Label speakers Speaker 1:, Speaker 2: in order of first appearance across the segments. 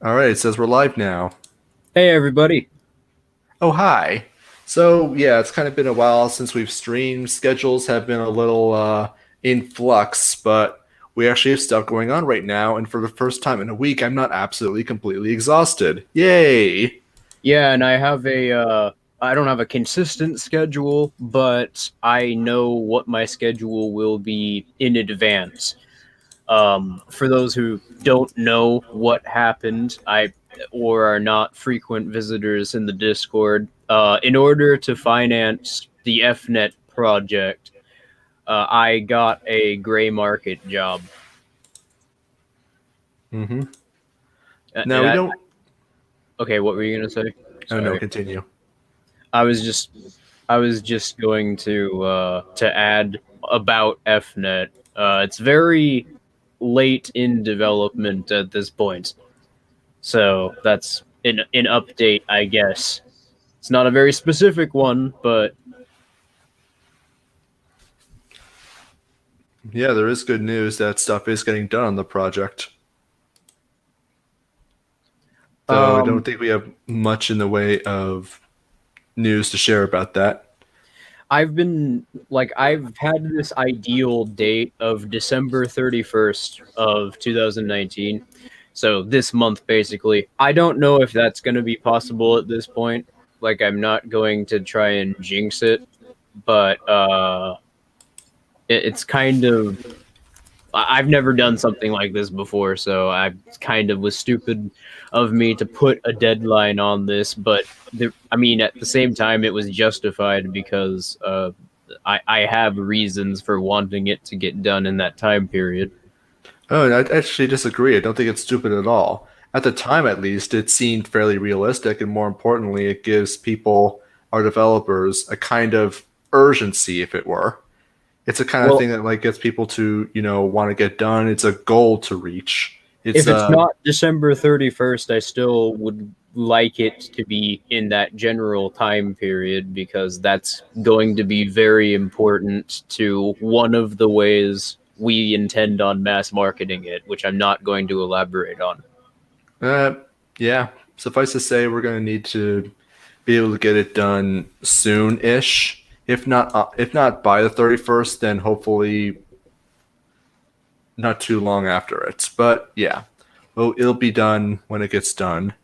Speaker 1: All right, it says we're live now.
Speaker 2: Hey everybody.
Speaker 1: Oh, hi. So, yeah, it's kind of been a while since we've streamed. Schedules have been a little in flux, but we actually have stuff going on right now. And for the first time in a week, I'm not absolutely completely exhausted. Yay!
Speaker 2: Yeah, and I don't have a consistent schedule, but I know what my schedule will be in advance. For those who don't know what happened, or are not frequent visitors in the Discord, in order to finance the FNet project, I got a gray market job.
Speaker 1: Mm-hmm. Now we
Speaker 2: That
Speaker 1: don't.
Speaker 2: okay? What were you gonna say?
Speaker 1: Oh no,
Speaker 2: Sorry.
Speaker 1: continue.
Speaker 2: I was just I was just going to add about FNet. It's very late in development at this point, so that's an update, I guess. It's not a very specific one, but
Speaker 1: Yeah, there is good news that stuff is getting done on the project. Though I don't
Speaker 2: um,
Speaker 1: think we have much in the way of news to share about that.
Speaker 2: I've had this ideal date of December 31st of 2019. So this month basically. I don't know if that's going to be possible at this point. Like I'm not going to try and jinx it, but it's kind of I've never done something like this before, so I kind of was stupid of me to put a deadline on this. But I mean, at the same time, it was justified because I have reasons for wanting it to get done in that time period.
Speaker 1: Oh, and I actually disagree. I don't think it's stupid at all. At the time, at least, it seemed fairly realistic, and more importantly, it gives people, our developers, a kind of urgency, if it were. It's a kind of
Speaker 2: Well,
Speaker 1: thing that like gets people to, want to get done. It's a goal to reach. It's
Speaker 2: if it's not December 31st, I still would like it to be in that general time period because that's going to be very important to one of the ways we intend on mass marketing it, which I'm not going to elaborate on.
Speaker 1: uh, yeah. Suffice to say, we're going to need to be able to get it done soon-ish. If not by the 31st, then hopefully not too long after it. But yeah, well, it'll be done when it gets done.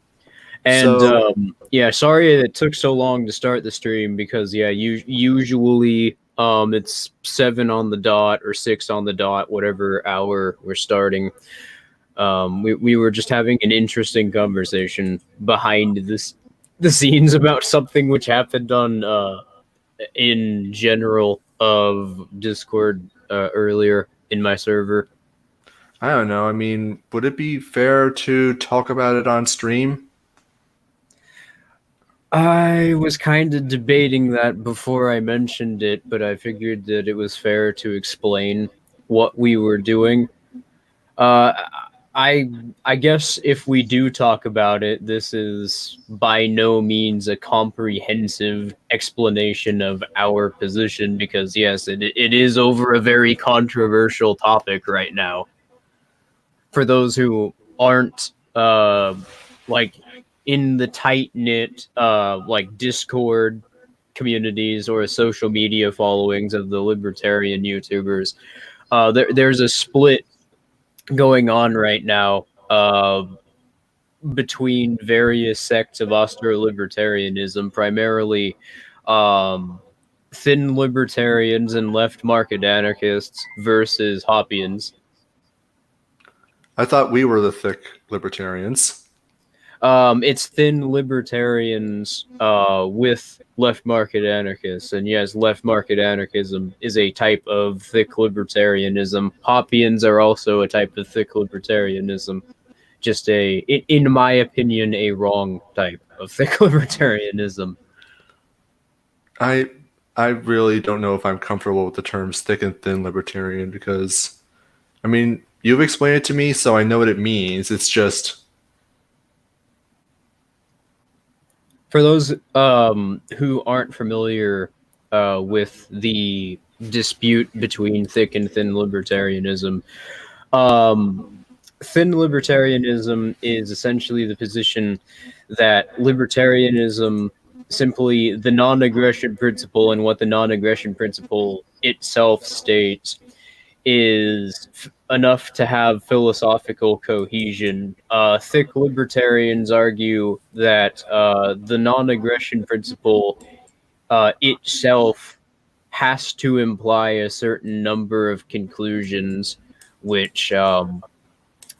Speaker 2: And
Speaker 1: So
Speaker 2: yeah, sorry it took so long to start the stream because yeah, usually it's 7 on the dot or 6 on the dot, whatever hour we're starting. We were just having an interesting conversation behind the scenes about something which happened on in general of Discord earlier in my server.
Speaker 1: I don't know. I mean, would it be fair to talk about it on stream?
Speaker 2: I was kind of debating that before I mentioned it, but I figured that it was fair to explain what we were doing. Uh, I I guess if we do talk about it, this is by no means a comprehensive explanation of our position because yes, it is over a very controversial topic right now. For those who aren't like in the tight knit like Discord communities or social media followings of the libertarian YouTubers, there's a split going on right now between various sects of austere libertarianism, primarily um, thin libertarians and left market anarchists versus Hoppians.
Speaker 1: I thought we were the thick libertarians.
Speaker 2: It's thin libertarians with left market anarchists, and yes, left market anarchism is a type of thick libertarianism. Hoppians are also a type of thick libertarianism, just in my opinion, a wrong type of thick libertarianism.
Speaker 1: I I really don't know if I'm comfortable with the terms thick and thin libertarian because I mean, you've explained it to me, so I know what it means. It's just
Speaker 2: For those who aren't familiar with the dispute between thick and thin libertarianism, um, thin libertarianism is essentially the position that libertarianism, simply the non-aggression principle, and what the non-aggression principle itself states, is enough to have philosophical cohesion. Thick libertarians argue that the non-aggression principle itself has to imply a certain number of conclusions, which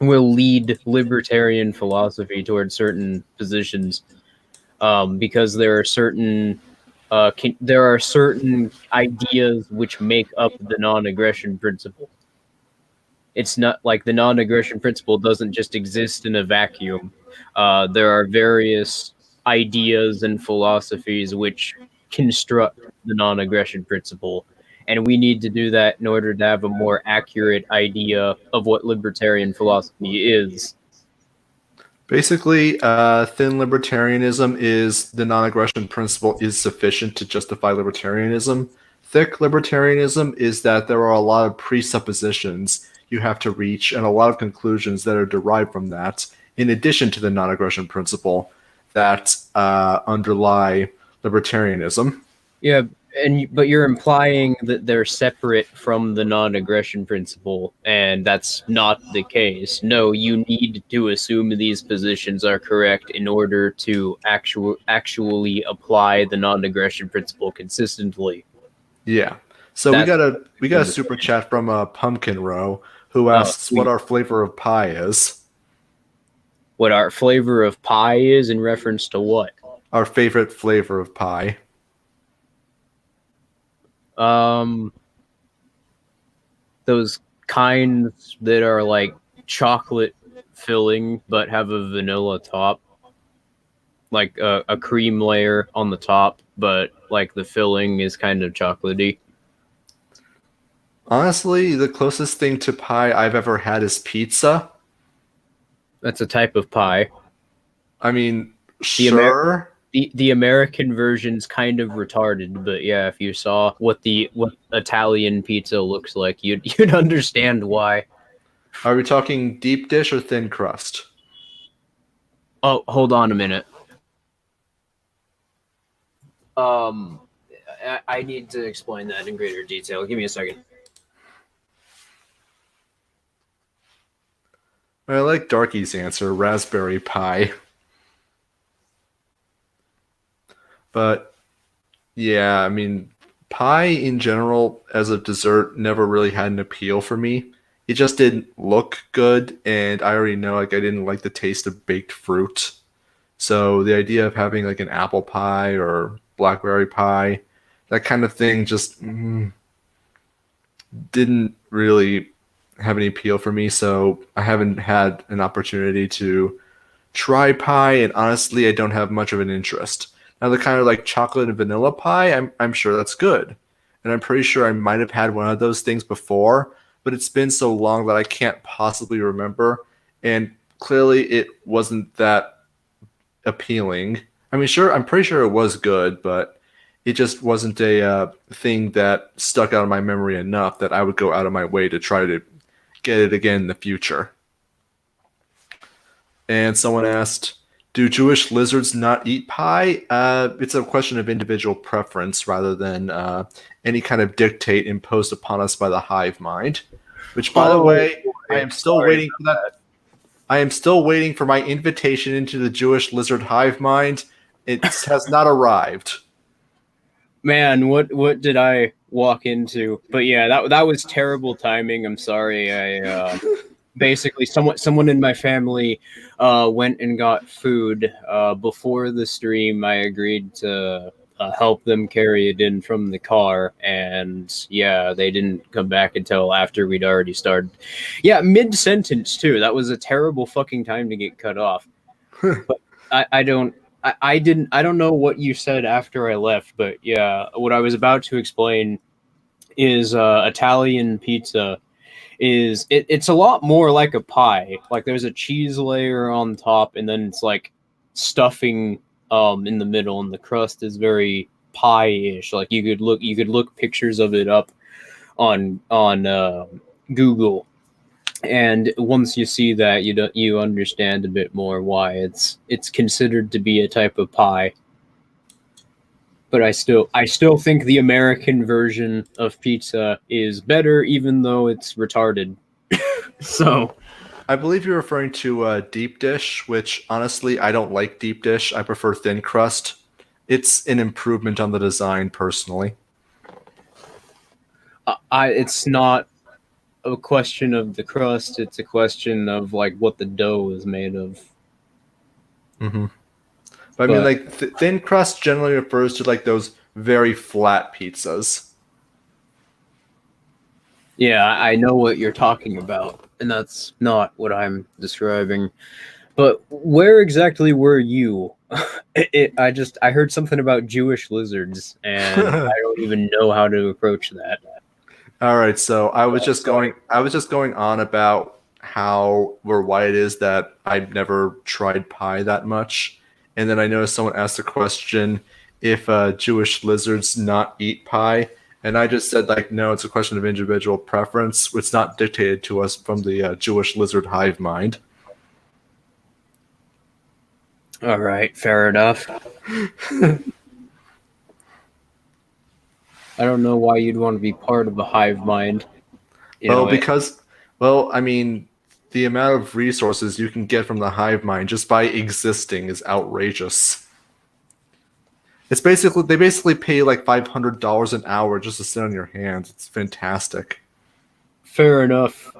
Speaker 2: will lead libertarian philosophy towards certain positions, because there are certain ideas which make up the non-aggression principle. It's not like the non-aggression principle doesn't just exist in a vacuum. There are various ideas and philosophies which construct the non-aggression principle, and we need to do that in order to have a more accurate idea of what libertarian philosophy is.
Speaker 1: Basically, thin libertarianism is the non-aggression principle is sufficient to justify libertarianism. Thick libertarianism is that there are a lot of presuppositions you have to reach and a lot of conclusions that are derived from that, in addition to the non-aggression principle that underlie libertarianism.
Speaker 2: Yeah, but you're implying that they're separate from the non-aggression principle, and that's not the case. No, you need to assume these positions are correct in order to actually apply the non-aggression principle consistently.
Speaker 1: Yeah. So we got a super chat from Pumpkin Row who asks what our flavor of pie is.
Speaker 2: What our flavor of pie is in reference to what?
Speaker 1: Our favorite flavor of pie.
Speaker 2: Those kinds that are like chocolate filling but have a vanilla top, like a cream layer on the top, but like the filling is kind of chocolatey.
Speaker 1: Honestly, the closest thing to pie I've ever had is pizza.
Speaker 2: That's a type of pie.
Speaker 1: I mean, sure.
Speaker 2: The American version's kind of retarded, but yeah, if you saw what Italian pizza looks like, you'd understand why.
Speaker 1: Are we talking deep dish or thin crust?
Speaker 2: Oh, hold on a minute. I need to explain that in greater detail. Give me a second.
Speaker 1: I like Darky's answer, raspberry pie. But yeah, I mean, pie in general as a dessert never really had an appeal for me. It just didn't look good, and I already know like I didn't like the taste of baked fruit. So the idea of having like an apple pie or blackberry pie, that kind of thing just didn't really have any appeal for me. So I haven't had an opportunity to try pie, and honestly, I don't have much of an interest. Now, the kind of like chocolate and vanilla pie, I'm sure that's good. And I'm pretty sure I might have had one of those things before, but it's been so long that I can't possibly remember. And clearly, it wasn't that appealing. I mean, sure, I'm pretty sure it was good, but it just wasn't a thing that stuck out of my memory enough that I would go out of my way to try to get it again in the future. And someone asked, do Jewish lizards not eat pie? It's a question of individual preference rather than any kind of dictate imposed upon us by the hive mind. Which, by the way, I am still waiting for that. I am still waiting for my invitation into the Jewish lizard hive mind. It has not arrived.
Speaker 2: Man, what did I walk into? But yeah, that was terrible timing. I'm sorry. I basically someone in my family went and got food before the stream. I agreed to help them carry it in from the car, and yeah, they didn't come back until after we'd already started. Yeah, mid-sentence too. That was a terrible fucking time to get cut off. But I don't know what you said after I left, but yeah, what I was about to explain is Italian pizza is it's a lot more like a pie. Like there's a cheese layer on top, and then it's like stuffing in the middle, and the crust is very pie-ish. Like you could look pictures of it up on Google. And once you see that, you understand a bit more why it's considered to be a type of pie. But I still think the American version of pizza is better, even though it's retarded. So
Speaker 1: I believe you're referring to deep dish, which honestly I don't like deep dish. I prefer thin crust. It's an improvement on the design personally.
Speaker 2: it's not a question of the crust; it's a question of like what the dough is made of.
Speaker 1: Hmm. But I mean,
Speaker 2: But
Speaker 1: like thin crust generally refers to like those very flat pizzas.
Speaker 2: yeah, I know what you're talking about, and that's not what I'm describing. But where exactly were you? I heard something about Jewish lizards, and I don't even know how to approach that.
Speaker 1: All right, so I was just going on about how or why it is that I've never tried pie that much, and then I noticed someone asked the question if Jewish lizards not eat pie, and I just said like no, it's a question of individual preference. It's not dictated to us from the Jewish lizard hive mind.
Speaker 2: All right, fair enough. I don't know why you'd want to be part of the hive mind. You
Speaker 1: Well,
Speaker 2: know,
Speaker 1: because well, I mean, the amount of resources you can get from the hive mind just by existing is outrageous. It's basically they basically pay like $500 an hour just to sit on your hands. It's fantastic.
Speaker 2: fair enough.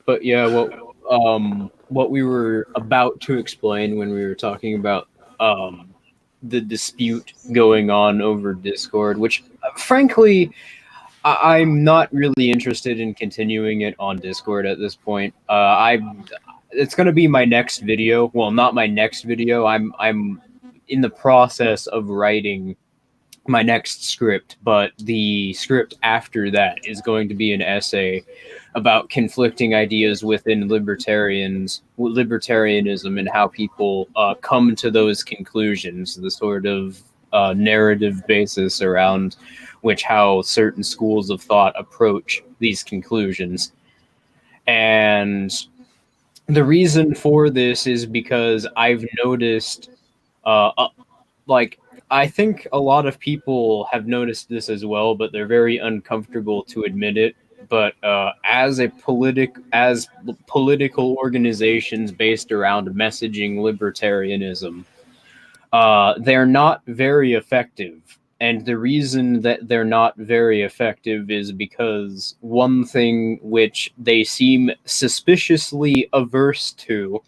Speaker 2: But yeah, what we were about to explain when we were talking about the dispute going on over Discord, which frankly I'm not really interested in continuing it on Discord at this point. I It's going to be my next video. Well, not my next video. I'm in the process of writing my next script, but the script after that is going to be an essay about conflicting ideas within libertarianism, and how people come to those conclusions, the sort of narrative basis around which how certain schools of thought approach these conclusions. And the reason for this is because I've noticed like I think a lot of people have noticed this as well, but they're very uncomfortable to admit it. But as political organizations based around messaging libertarianism, they're not very effective. And the reason that they're not very effective is because one thing which they seem suspiciously averse to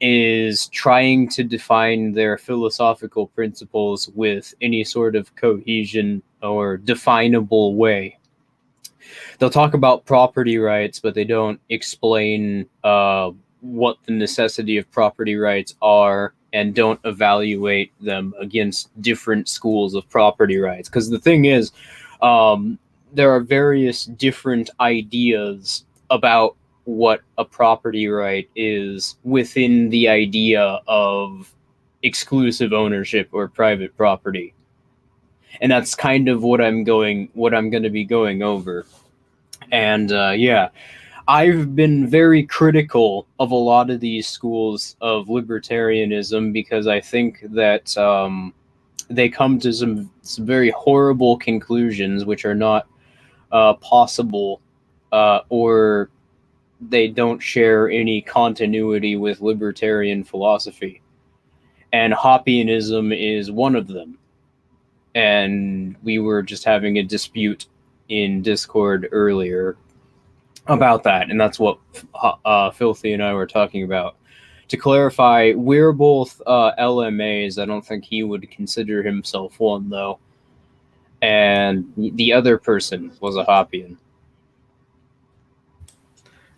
Speaker 2: is trying to define their philosophical principles with any sort of cohesion or definable way. They'll talk about property rights, but they don't explain what the necessity of property rights are, and don't evaluate them against different schools of property rights. Because the thing is, there are various different ideas about what a property right is within the idea of exclusive ownership or private property. And that's kind of what I'm going to be going over. And yeah, I've been very critical of a lot of these schools of libertarianism because I think that they come to some very horrible conclusions which are not possible, or they don't share any continuity with libertarian philosophy. And Hoppianism is one of them. And we were just having a dispute in Discord earlier about that, and that's what Filthy and I were talking about. To clarify, we're both LMAs. I don't think he would consider himself one, though. And the other person was a Hoppian.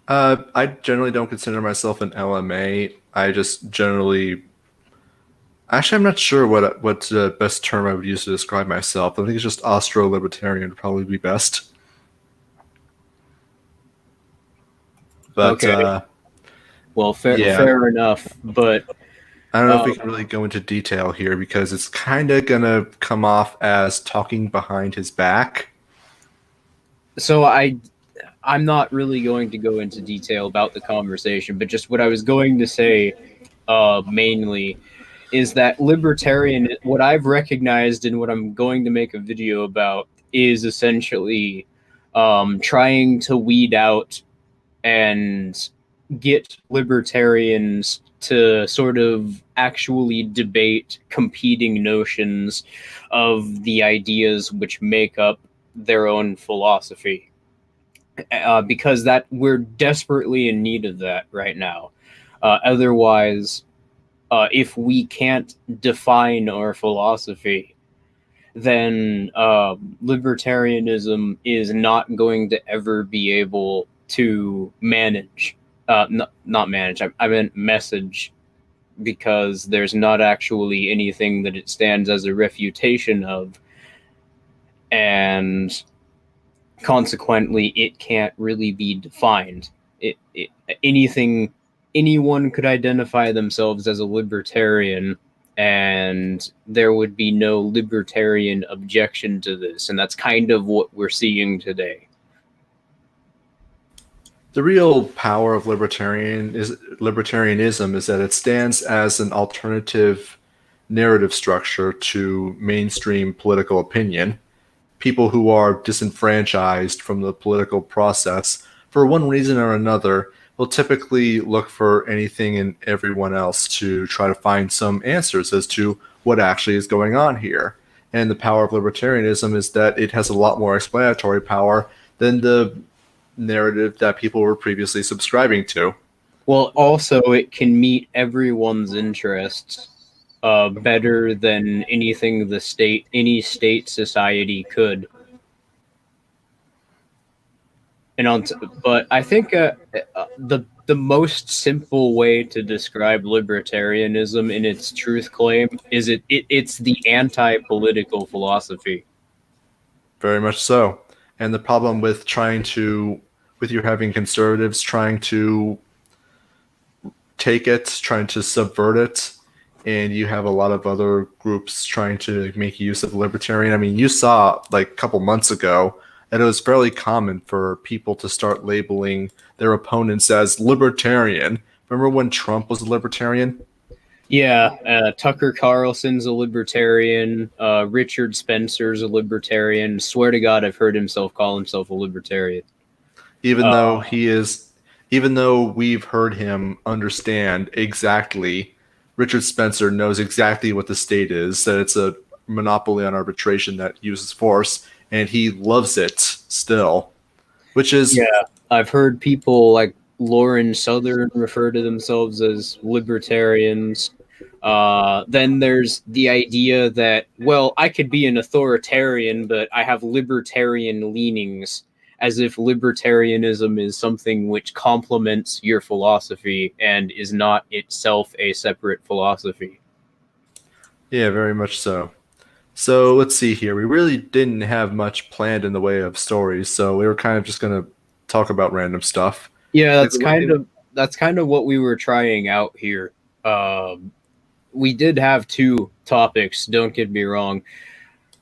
Speaker 1: I generally don't consider myself an LMA. I just generally, actually, I'm not sure what the best term I would use to describe myself. I think it's just Austro-libertarian would probably be best. But
Speaker 2: Okay, well,
Speaker 1: yeah,
Speaker 2: fair enough. But
Speaker 1: I don't know if we
Speaker 2: uh,
Speaker 1: can really go into detail here because it's kind of gonna come off as talking behind his back.
Speaker 2: so I'm not really going to go into detail about the conversation, but just what I was going to say mainly is that libertarian, what I've recognized and what I'm going to make a video about is essentially trying to weed out and get libertarians to sort of actually debate competing notions of the ideas which make up their own philosophy. Because that we're desperately in need of that right now. Otherwise, if we can't define our philosophy, then libertarianism is not going to ever be able to manage. Not manage. I meant message, because there's not actually anything that it stands as a refutation of, and consequently, it can't really be defined. It anything anyone could identify themselves as a libertarian, and there would be no libertarian objection to this, and that's kind of what we're seeing today.
Speaker 1: The real power of libertarianism is that it stands as an alternative narrative structure to mainstream political opinion. People who are disenfranchised from the political process for one reason or another will typically look for anything and everyone else to try to find some answers as to what actually is going on here. And the power of libertarianism is that it has a lot more explanatory power than the narrative that people were previously subscribing to.
Speaker 2: Well, also, it can meet everyone's interests better than anything any state society could. But I think the most simple way to describe libertarianism in its truth claim is it's the anti-political philosophy.
Speaker 1: Very much so. And the problem with with you having conservatives trying to take it, trying to subvert it, and you have a lot of other groups trying to make use of libertarian. I mean, you saw like a couple months ago that it was fairly common for people to start labeling their opponents as libertarian. Remember when Trump was a libertarian?
Speaker 2: Yeah, Tucker Carlson's a libertarian. Richard Spencer's a libertarian. Swear to God, I've heard himself call himself a libertarian.
Speaker 1: Even though he is, even though we've heard him understand exactly, Richard Spencer knows exactly what the state is, that it's a monopoly on arbitration that uses force, and he loves it still, which is
Speaker 2: Yeah, I've heard people like Lauren Southern refer to themselves as libertarians. Then there's the idea that, well, I could be an authoritarian, but I have libertarian leanings, as if libertarianism is something which complements your philosophy and is not itself a separate philosophy.
Speaker 1: yeah, very much so. So let's see here. We really didn't have much planned in the way of stories, so we were kind of just gonna talk about random stuff.
Speaker 2: Yeah,
Speaker 1: Like,
Speaker 2: that's kind of what we were trying out here. Um, we did have two topics. Don't get me wrong.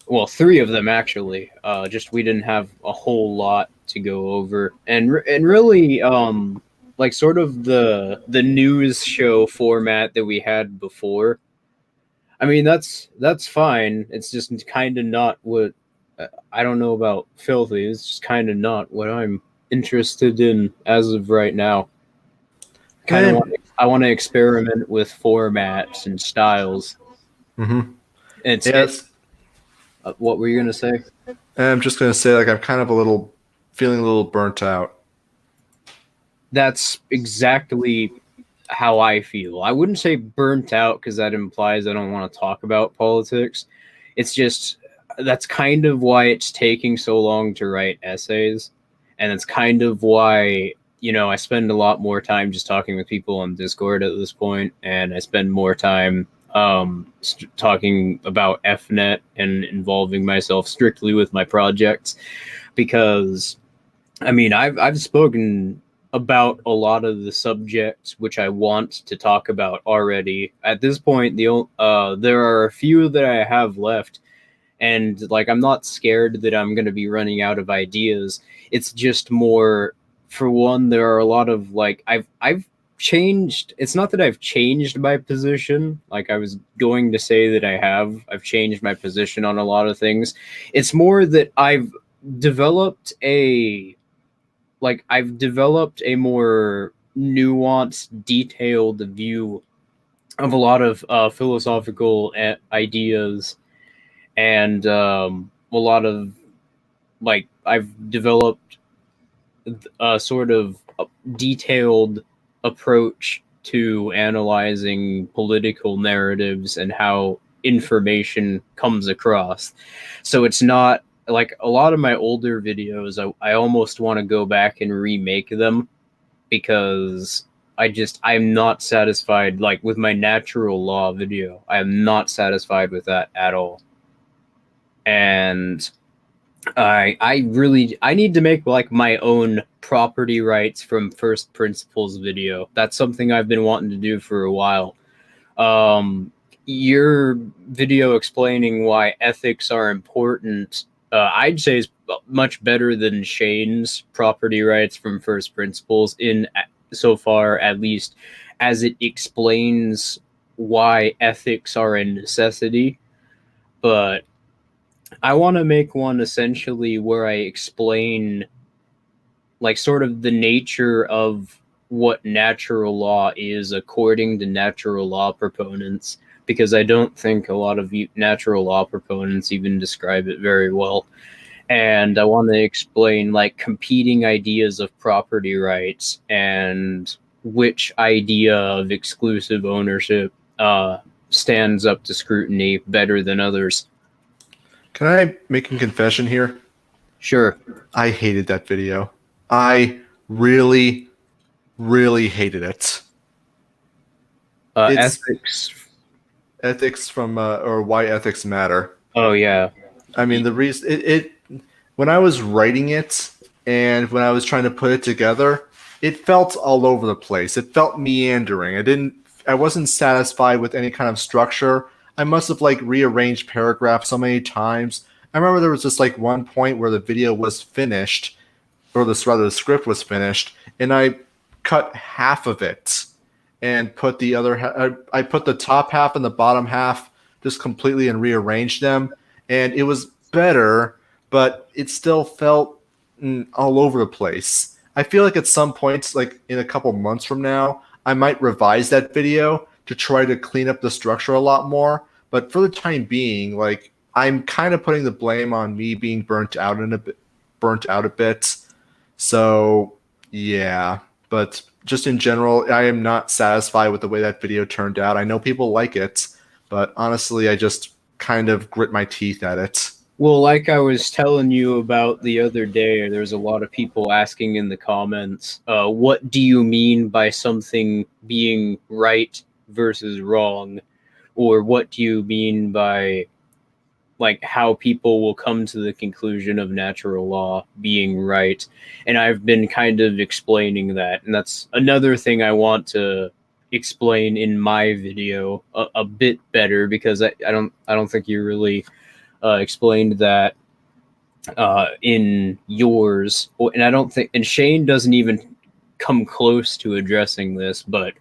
Speaker 2: Well, three of them actually. Just we didn't have a whole lot to go over, and really, like sort of the news show format that we had before. I mean, that's fine. It's just kind of not what I don't know about filthy. It's just kind of not what I'm interested in as of right now. Kind of
Speaker 1: eh,
Speaker 2: I want to experiment with formats and styles.
Speaker 1: mm-hmm.
Speaker 2: It
Speaker 1: Yes.
Speaker 2: what were you gonna say?
Speaker 1: And I'm just gonna say, like, I'm kind of feeling a little burnt out.
Speaker 2: That's exactly how I feel. I wouldn't say burnt out because that implies I don't want to talk about politics. It's just that's kind of why it's taking so long to write essays. And it's kind of why, I spend a lot more time just talking with people on Discord at this point, and I spend more time talking about FNet and involving myself strictly with my projects, because I mean, I've spoken about a lot of the subjects which I want to talk about already. At this point, there are a few that I have left, And like, I'm not scared that I'm going to be running out of ideas. It's just more, for one, there are a lot of like, I've changed. It's not that I've changed my position. Like, I was going to say that I've changed my position on a lot of things. It's more that developed a I've developed a more nuanced, detailed view of a lot of philosophical ideas, and a lot of I've developed a sort of detailed approach to analyzing political narratives and how information comes across. So it's not like a lot of my older videos, I almost want to go back and remake them, because I'm not satisfied, like with my natural law video. I am not satisfied with that at all. And I need to make like my own property rights from first principles video. That's something I've been wanting to do for a while. Your video explaining why ethics are important, I'd say, is much better than Shane's property rights from first principles, in so far at least as it explains why ethics are a necessity. But I want to make one essentially where I explain like sort of the nature of what natural law is according to natural law proponents, because I don't think a lot of natural law proponents even describe it very well. And I want to explain like competing ideas of property rights and which idea of exclusive ownership stands up to scrutiny better than others.
Speaker 1: Can I make a confession here?
Speaker 2: Sure.
Speaker 1: I hated that video. I really, really hated it. It's ethics from or why ethics matter.
Speaker 2: Oh yeah.
Speaker 1: I mean, the reason it when I was writing it and when I was trying to put it together, it felt all over the place. It felt meandering. I wasn't satisfied with any kind of structure. I must have like rearranged paragraphs so many times. I remember there was just like one point where the video was finished, or the script was finished, and I cut half of it and put the other. I put the top half and the bottom half just completely and rearranged them, and it was better, but it still felt all over the place. I feel like at some points, like in a couple months from now, I might revise that video to try to clean up the structure a lot more. But for the time being, like I'm kind of putting the blame on me being burnt out a bit. So yeah, but just in general, I am not satisfied with the way that video turned out. I know people like it, but honestly, I just kind of grit my teeth at it.
Speaker 2: Well, like I was telling you about the other day, there's a lot of people asking in the comments, what do you mean by something being right versus wrong? Or what do you mean by like how people will come to the conclusion of natural law being right? And I've been kind of explaining that. And that's another thing I want to explain in my video a bit better, because I don't think you really explained that in yours. And I don't think, and Shane doesn't even come close to addressing this, but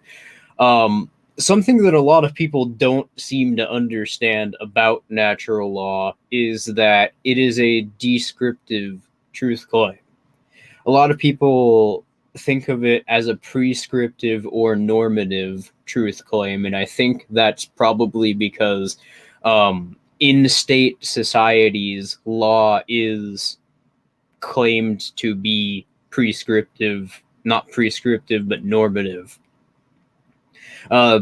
Speaker 2: something that a lot of people don't seem to understand about natural law is that it is a descriptive truth claim. A lot of people think of it as a prescriptive or normative truth claim, and I think that's probably because in state societies, law is claimed to be prescriptive, not prescriptive, but normative. A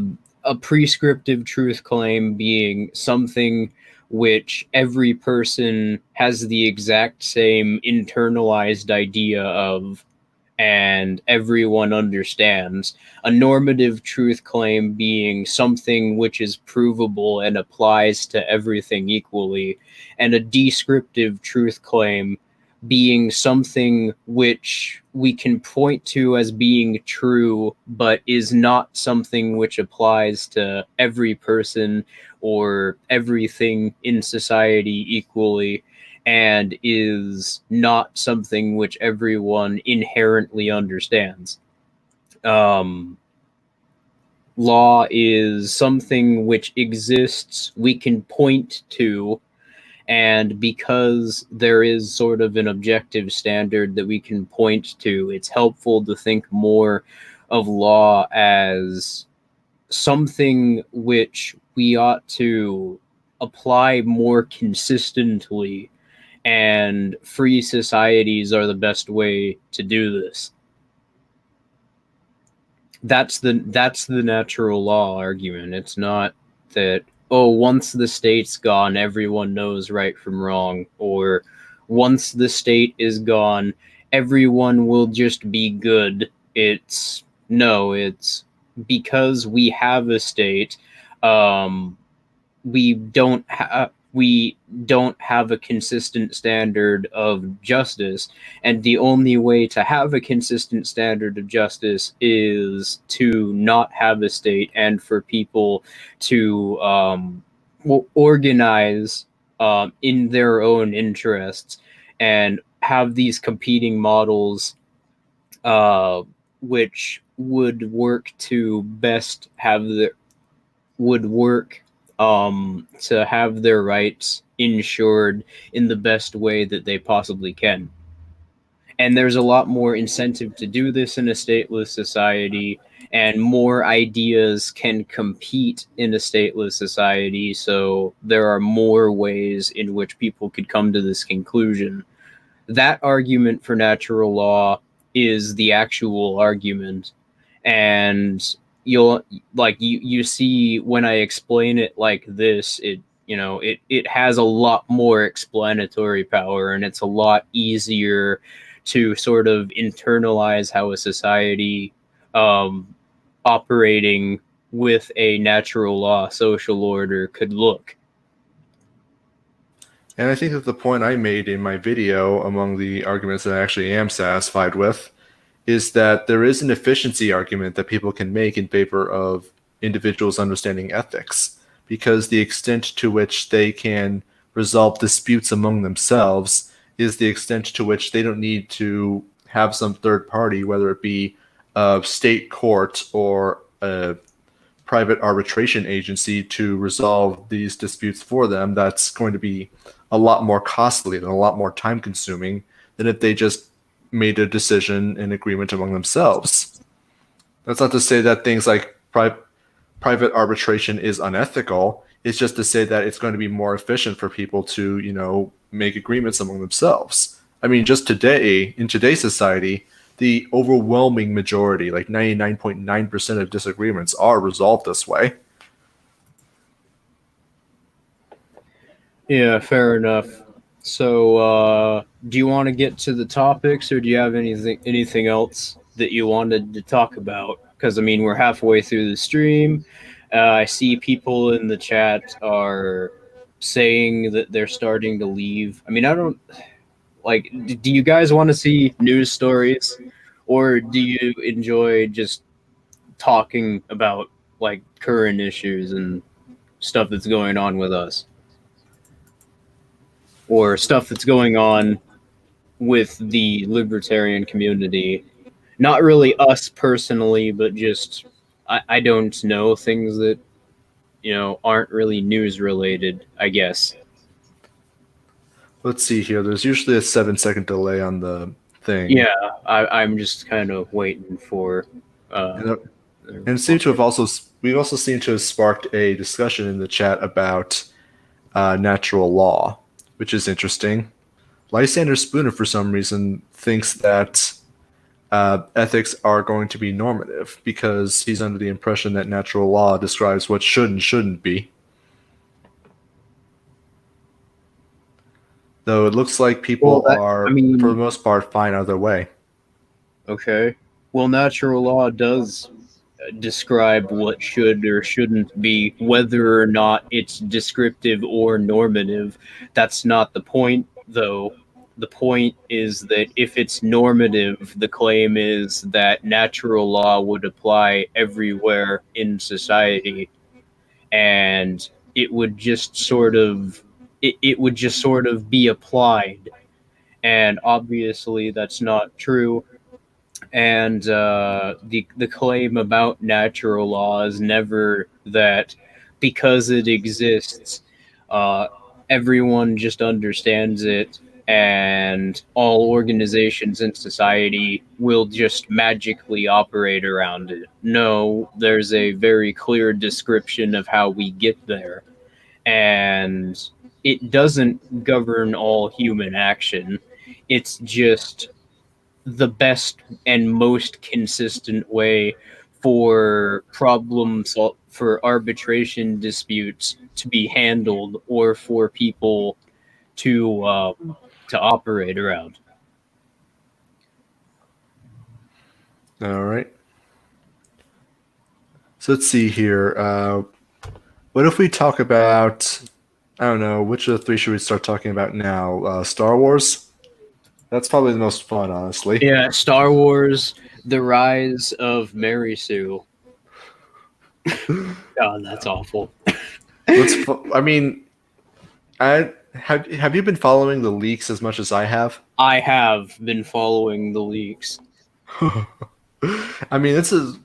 Speaker 2: prescriptive truth claim being something which every person has the exact same internalized idea of, and everyone understands. A normative truth claim being something which is provable and applies to everything equally. And a descriptive truth claim being something which we can point to as being true, but is not something which applies to every person or everything in society equally, and is not something which everyone inherently understands. Um, Law is something which exists, we can point to, and because there is sort of an objective standard that we can point to, it's helpful to think more of law as something which we ought to apply more consistently, and free societies are the best way to do this. That's the natural law argument. It's not that, oh, once the state's gone, everyone knows right from wrong, or once the state is gone, everyone will just be good. It's no, it's because we have a state, um, we don't have a consistent standard of justice, and the only way to have a consistent standard of justice is to not have a state, and for people to organize in their own interests and have these competing models, uh, which would work to best have the would work to have their rights insured in the best way that they possibly can. And there's a lot more incentive to do this in a stateless society, and more ideas can compete in a stateless society. So there are more ways in which people could come to this conclusion. That argument for natural law is the actual argument, and you'll you see when I explain it like this, it has a lot more explanatory power, and it's a lot easier to sort of internalize how a society um, operating with a natural law social order could look.
Speaker 1: And I think that the point I made in my video, among the arguments that I actually am satisfied with, is that there is an efficiency argument that people can make in favor of individuals understanding ethics, because the extent to which they can resolve disputes among themselves is the extent to which they don't need to have some third party, whether it be a state court or a private arbitration agency, to resolve these disputes for them. That's going to be a lot more costly and a lot more time consuming than if they just made a decision and agreement among themselves. That's not to say that things like private arbitration is unethical. It's just to say that it's going to be more efficient for people to, make agreements among themselves. I mean, just today, in today's society, the overwhelming majority, like 99.9% of disagreements, are resolved this way.
Speaker 2: Yeah, fair enough. So, do you want to get to the topics, or do you have anything else that you wanted to talk about? Because I mean, we're halfway through the stream. I see people in the chat are saying that they're starting to leave. I mean, I don't like. Do you guys want to see news stories, or do you enjoy just talking about like current issues and stuff that's going on with us, or stuff that's going on with the libertarian community? Not really us personally, but just I don't know, things that aren't really news related, I guess.
Speaker 1: Let's see here. There's usually a 7-second delay on the thing.
Speaker 2: Yeah, I'm just kind of waiting for.
Speaker 1: And, and seem to have also we've also seemed to have sparked a discussion in the chat about natural law, which is interesting. Lysander Spooner, for some reason, thinks that ethics are going to be normative because he's under the impression that natural law describes what should and shouldn't be. Though it looks like people are, for the most part, fine either way.
Speaker 2: Okay. Well, natural law does describe what should or shouldn't be, whether or not it's descriptive or normative. That's not the point, though. the point is that if it's normative, the claim is that natural law would apply everywhere in society, and it would just sort of it would just sort of be applied. And obviously, that's not true. And the claim about natural law is never that because it exists, uh, everyone just understands it, and all organizations in society will just magically operate around it. No, there's a very clear description of how we get there, and it doesn't govern all human action. It's just the best and most consistent way for for arbitration disputes to be handled, or for people to operate around.
Speaker 1: All right. So let's see here. What if we talk about, I don't know, which of the three should we start talking about now? Star Wars? That's probably the most fun, honestly.
Speaker 2: Yeah, Star Wars: The Rise of Mary Sue. God, that's awful.
Speaker 1: I mean, have you been following the leaks as much as I have?
Speaker 2: I have been following the leaks.
Speaker 1: I mean, this is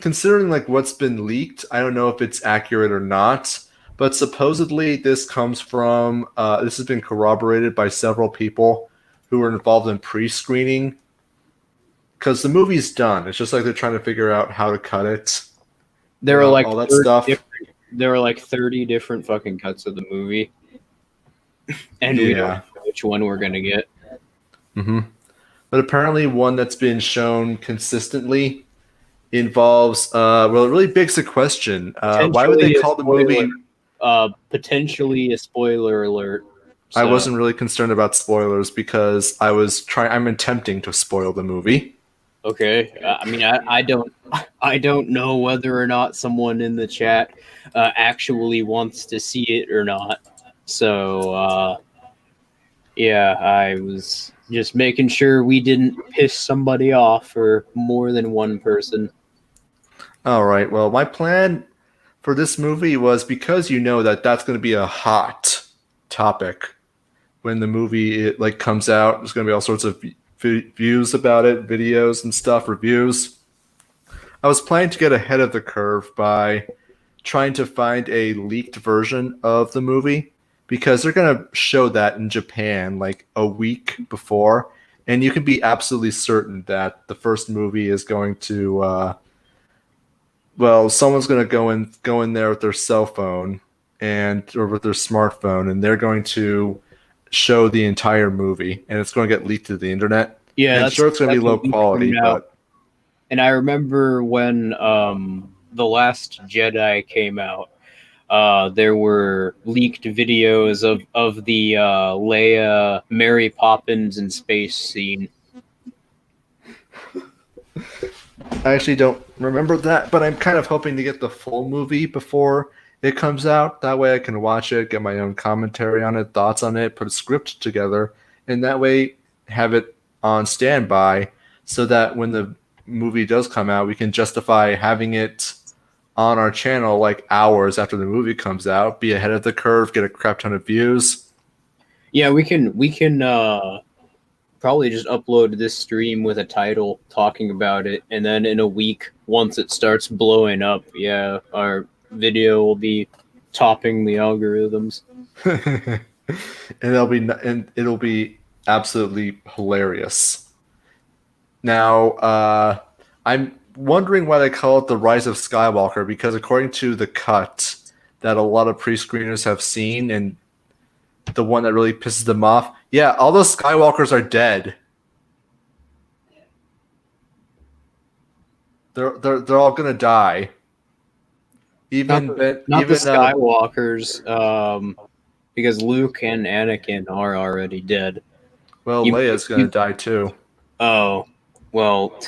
Speaker 1: considering like what's been leaked. I don't know if it's accurate or not, but supposedly this comes from. This has been corroborated by several people who were involved in pre-screening. Because the movie's done. It's just like they're trying to figure out how to cut it.
Speaker 2: There are like
Speaker 1: all that stuff.
Speaker 2: There are like 30 different fucking cuts of the movie, and we don't know which one we're gonna get.
Speaker 1: Mm-hmm. But apparently, one that's been shown consistently involves. Well, it really begs the question: why would they call the movie?
Speaker 2: Potentially a spoiler alert.
Speaker 1: So. I wasn't really concerned about spoilers because I'm attempting to spoil the movie.
Speaker 2: Okay, I mean, I don't know whether or not someone in the chat actually wants to see it or not. So, yeah, I was just making sure we didn't piss somebody off, or more than one person.
Speaker 1: All right. Well, my plan for this movie was, because you know that's going to be a hot topic when the movie comes out. There's going to be all sorts of views about it, videos and stuff, reviews. I was planning to get ahead of the curve by trying to find a leaked version of the movie, because they're going to show that in Japan like a week before, and you can be absolutely certain that the first movie is going to someone's going to go in there with their cell phone or with their smartphone, and they're going to show the entire movie, and it's going to get leaked to the internet.
Speaker 2: Yeah,
Speaker 1: I'm sure it's going to be low quality, but.
Speaker 2: And I remember when The Last Jedi came out, there were leaked videos of the Leia, Mary Poppins in space scene.
Speaker 1: I actually don't remember that, but I'm kind of hoping to get the full movie before it comes out. That way I can watch it, get my own commentary on it, thoughts on it, put a script together, and that way have it on standby so that when the movie does come out, we can justify having it on our channel like hours after the movie comes out, be ahead of the curve, get a crap ton of views.
Speaker 2: Yeah, we can probably just upload this stream with a title talking about it, and then in a week, once it starts blowing up, yeah, our video will be topping the algorithms.
Speaker 1: and it'll be absolutely hilarious. Now, I'm wondering why they call it The Rise of Skywalker, because according to the cut that a lot of pre-screeners have seen, and the one that really pisses them off, yeah, all those Skywalkers are dead. They're all gonna die.
Speaker 2: Not the Skywalkers, because Luke and Anakin are already dead.
Speaker 1: Well, Leia's gonna die too.
Speaker 2: Oh, well,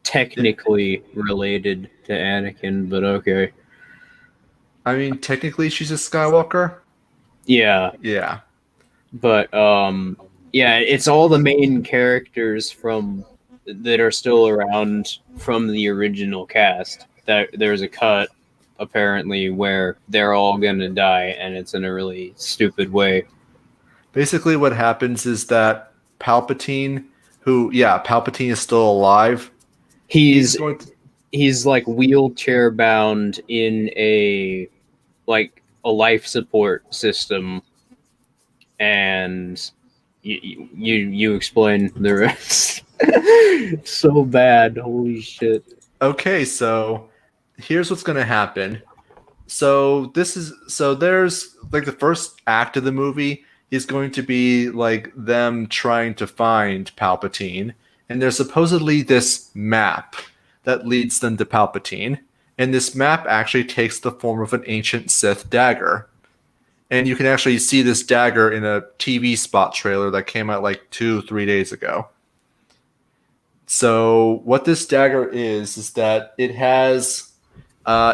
Speaker 2: technically related to Anakin, but okay.
Speaker 1: I mean, technically she's a Skywalker.
Speaker 2: Yeah.
Speaker 1: Yeah.
Speaker 2: But Yeah, it's all the main characters from that are still around from the original cast. That there's a cut apparently where they're all gonna die, and it's in a really stupid way.
Speaker 1: Basically, what happens is that Palpatine, Palpatine is still alive. He's
Speaker 2: He's
Speaker 1: going to,
Speaker 2: he's like wheelchair bound in a life support system, and you explain the rest. So bad, holy shit.
Speaker 1: okay, so here's what's going to happen. So there's like the first act of the movie is going to be like them trying to find Palpatine, and there's supposedly this map that leads them to Palpatine, and this map actually takes the form of an ancient Sith dagger. And you can actually see this dagger in a TV spot trailer that came out like 2, 3 days ago. So what this dagger is that it has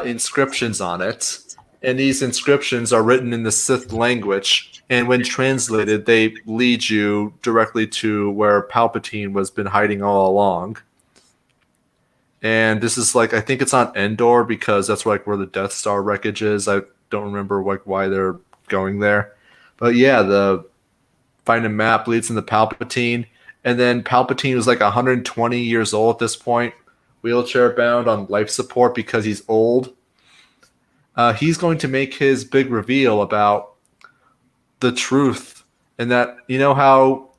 Speaker 1: inscriptions on it, and these inscriptions are written in the Sith language. And when translated, they lead you directly to where Palpatine was been hiding all along. And this is like I think it's on Endor because that's like where the Death Star wreckage is. I don't remember like why they're going there, but yeah, the find a map leads into Palpatine, and then Palpatine was like 120 years old at this point, wheelchair bound on life support because he's old. He's going to make his big reveal about the truth, and that you know how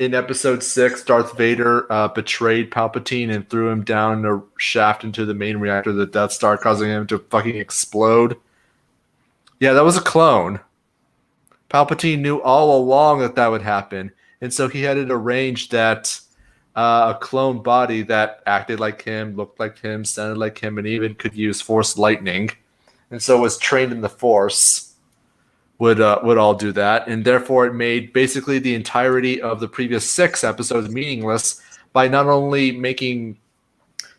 Speaker 1: in Episode 6, Darth Vader betrayed Palpatine and threw him down a shaft into the main reactor of the Death Star, causing him to fucking explode. Yeah, that was a clone. Palpatine knew all along that that would happen, and so he had it arranged that a clone body that acted like him, looked like him, sounded like him, and even could use Force lightning, and so was trained in the Force, would all do that, and therefore it made basically the entirety of the previous 6 episodes meaningless by not only making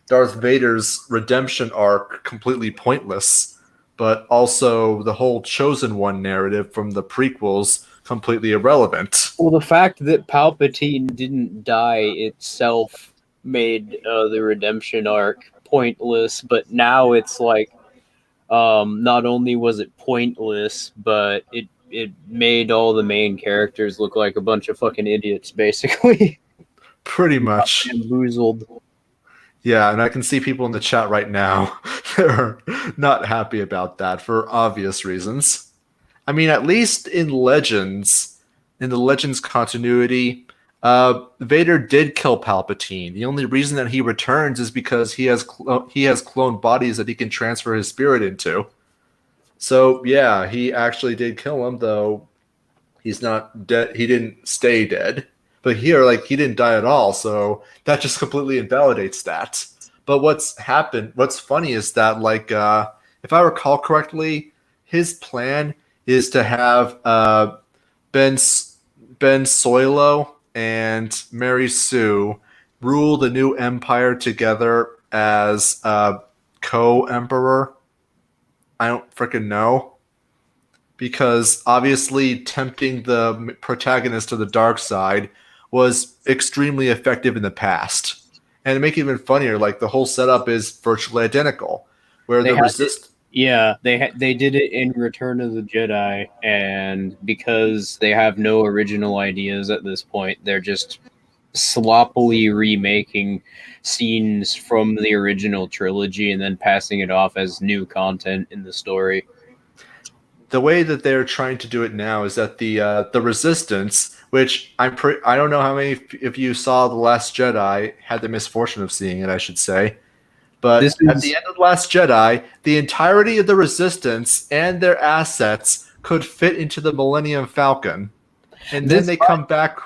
Speaker 1: Darth Vader's redemption arc completely pointless, but also the whole Chosen One narrative from the prequels completely irrelevant.
Speaker 2: Well, the fact that Palpatine didn't die itself made the redemption arc pointless, but now it's like not only was it pointless, but it made all the main characters look like a bunch of fucking idiots, basically.
Speaker 1: Pretty much.
Speaker 2: Bamboozled.
Speaker 1: Yeah, and I can see people in the chat right now. They're not happy about that for obvious reasons. I mean, at least in Legends, in the Legends continuity, Vader did kill Palpatine. The only reason that he returns is because he has cloned bodies that he can transfer his spirit into. So yeah, he actually did kill him, though he's not dead. He didn't stay dead. But here, like, he didn't die at all, so that just completely invalidates that. But what's funny is that, like, if I recall correctly, his plan is to have Ben Solo and Mary Sue rule the new empire together as co-emperor. I don't freaking know. Because obviously tempting the protagonist to the dark side was extremely effective in the past. And to make it even funnier, like the whole setup is virtually identical. Where the resist
Speaker 2: Yeah, they did it in Return of the Jedi, and because they have no original ideas at this point, they're just sloppily remaking scenes from the original trilogy and then passing it off as new content in the story.
Speaker 1: the way that they're trying to do it now is that the Resistance, which I don't know how many if you saw The Last Jedi, had the misfortune of seeing it, I should say. But at the end of The Last Jedi, the entirety of the Resistance and their assets could fit into the Millennium Falcon, and then they come back,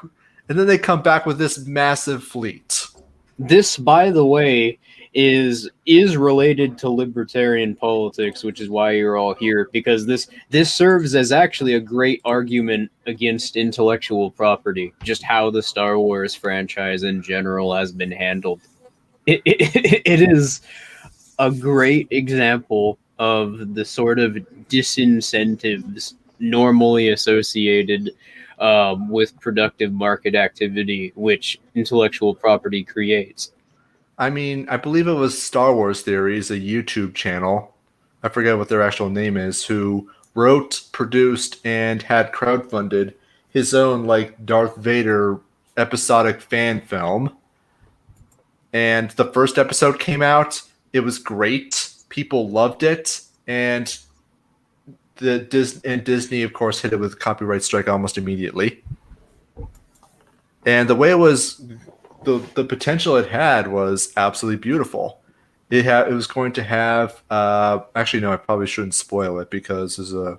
Speaker 1: with this massive fleet.
Speaker 2: This, by the way, is related to libertarian politics, which is why you're all here, because this serves as actually a great argument against intellectual property, just how the Star Wars franchise in general has been handled. It is a great example of the sort of disincentives normally associated with productive market activity, which intellectual property creates.
Speaker 1: I mean, I believe it was Star Wars Theories, a YouTube channel. I forget what their actual name is, who wrote, produced, and had crowdfunded his own like Darth Vader episodic fan film. And the first episode came out. It was great. People loved it, and Disney, of course, hit it with copyright strike almost immediately. And the way it was, the potential it had was absolutely beautiful. It was going to have actually no, I probably shouldn't spoil it because there's a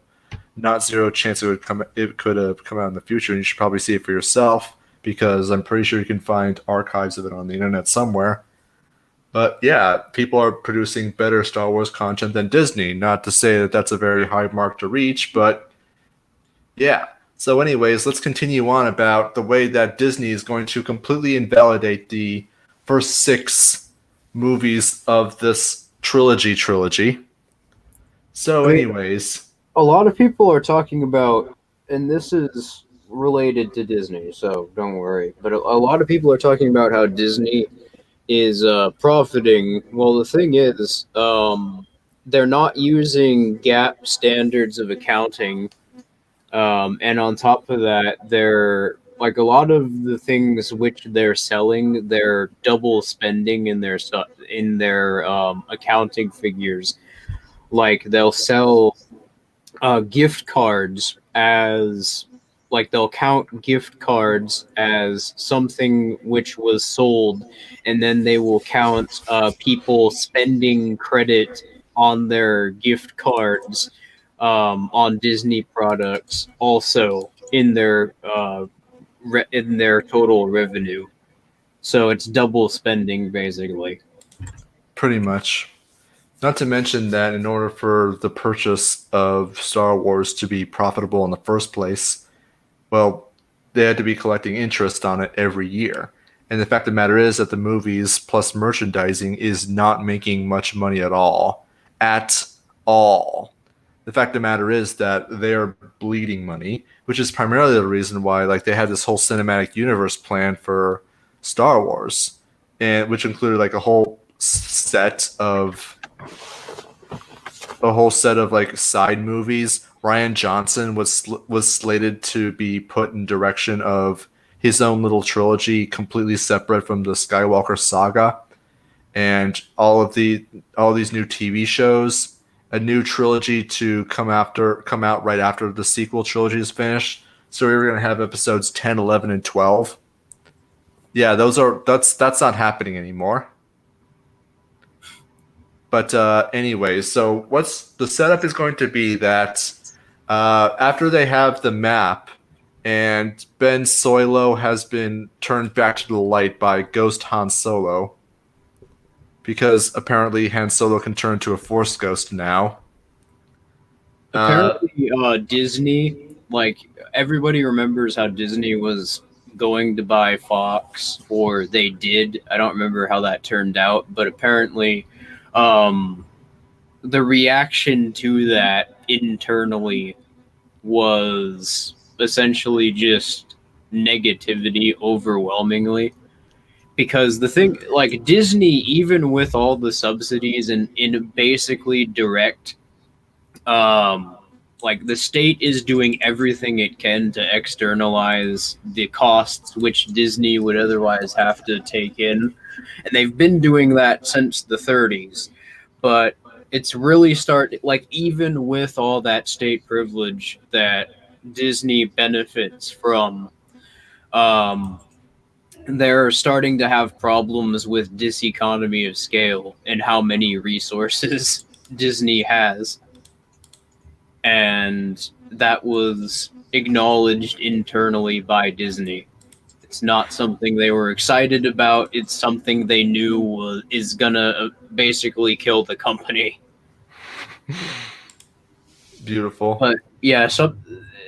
Speaker 1: not zero chance it could have come out in the future, and you should probably see it for yourself because I'm pretty sure you can find archives of it on the internet somewhere. But yeah, people are producing better Star Wars content than Disney. Not to say that that's a very high mark to reach, but yeah. So, anyways, let's continue on about the way that Disney is going to completely invalidate the first 6 movies of this trilogy. So,
Speaker 2: I mean,
Speaker 1: anyways,
Speaker 2: a lot of people are talking about, and this is related to Disney, so don't worry. But a lot of people are talking about how Disney is profiting. Well, the thing is, they're not using GAAP standards of accounting, and on top of that, they're like a lot of the things which they're selling, they're double spending in their accounting figures. Like they'll sell gift cards as like they'll count gift cards as something which was sold, and then they will count people spending credit on their gift cards on Disney products also in their total revenue. So it's double spending basically.
Speaker 1: pretty much. Not to mention that in order for the purchase of Star Wars to be profitable in the first place, well, they had to be collecting interest on it every year. And the fact of the matter is that the movies plus merchandising is not making much money at all. At all. The fact of the matter is that they are bleeding money, which is primarily the reason why like they had this whole cinematic universe plan for Star Wars, and which included like a whole set of like side movies. Ryan Johnson was slated to be put in direction of his own little trilogy, completely separate from the Skywalker saga, and all these new TV shows, a new trilogy to come out right after the sequel trilogy is finished. So we were gonna have episodes 10, 11, and 12. Yeah, that's not happening anymore. But anyways, so what's the setup is going to be that after they have the map and Ben Solo has been turned back to the light by Ghost Han Solo because apparently Han Solo can turn to a Force ghost now.
Speaker 2: Apparently, Disney, like everybody remembers how Disney was going to buy Fox, or they did. I don't remember how that turned out, but apparently, um, the reaction to that internally was essentially just negativity overwhelmingly. Because the thing, like Disney, even with all the subsidies and in basically direct like the state is doing everything it can to externalize the costs which Disney would otherwise have to take in, and they've been doing that since the 30s. But it's really like even with all that state privilege that Disney benefits from, um, they're starting to have problems with diseconomy of scale and how many resources Disney has, and that was acknowledged internally by Disney. It's not something they were excited about. It's something they knew is gonna basically kill the company.
Speaker 1: Beautiful.
Speaker 2: But yeah, so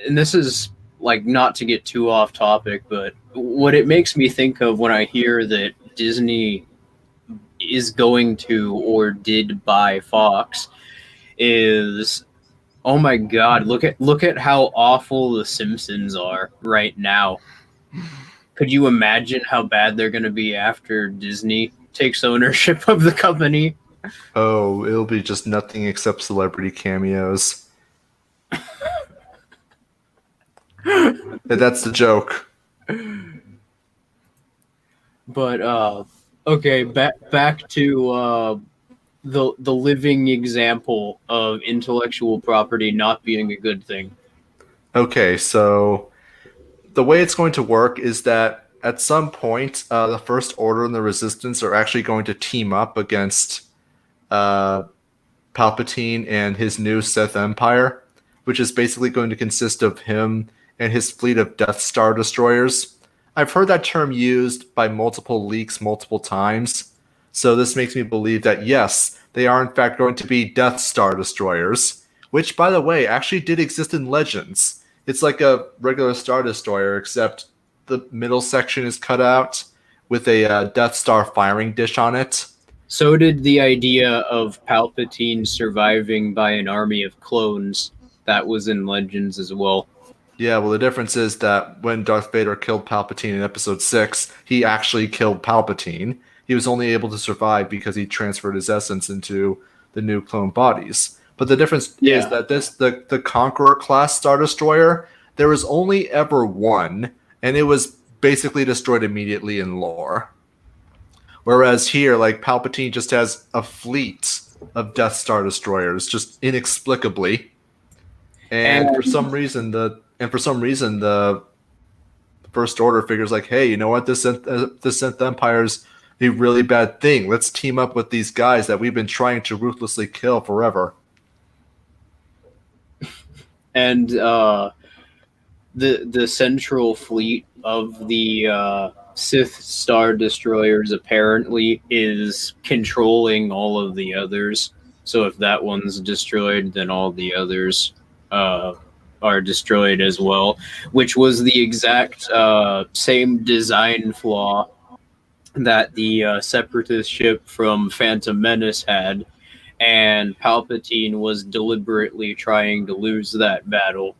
Speaker 2: and this is like not to get too off topic, but what it makes me think of when I hear that Disney is going to or did buy Fox is Oh my God! Look at how awful the Simpsons are right now. Could you imagine how bad they're going to be after Disney takes ownership of the company?
Speaker 1: Oh, it'll be just nothing except celebrity cameos. That's the joke.
Speaker 2: But okay, back to the living example of intellectual property not being a good thing.
Speaker 1: Okay, so the way it's going to work is that at some point, the First Order and the Resistance are actually going to team up against uh, Palpatine and his new Sith Empire, which is basically going to consist of him and his fleet of Death Star destroyers. I've heard that term used by multiple leaks multiple times, so this makes me believe that yes, they are in fact going to be Death Star destroyers, which, by the way, actually did exist in Legends. It's like a regular Star Destroyer, except the middle section is cut out with a Death Star firing dish on it.
Speaker 2: So did the idea of Palpatine surviving by an army of clones. That was in Legends as well.
Speaker 1: Yeah, well, the difference is that when Darth Vader killed Palpatine in Episode 6, he actually killed Palpatine. He was only able to survive because he transferred his essence into the new clone bodies. But the difference is
Speaker 2: Yeah.
Speaker 1: that the Conqueror class Star Destroyer, there was only ever one, and it was basically destroyed immediately in lore. Whereas here, like Palpatine just has a fleet of Death Star destroyers, just inexplicably.
Speaker 2: And
Speaker 1: And for some reason the First Order figures like, hey, you know what? This Sith Empire's a really bad thing. Let's team up with these guys that we've been trying to ruthlessly kill forever.
Speaker 2: and the central fleet of the Sith Star destroyers apparently is controlling all of the others. So if that one's destroyed, then all the others are destroyed as well, which was the exact same design flaw that the separatist ship from Phantom Menace had, and Palpatine was deliberately trying to lose that battle.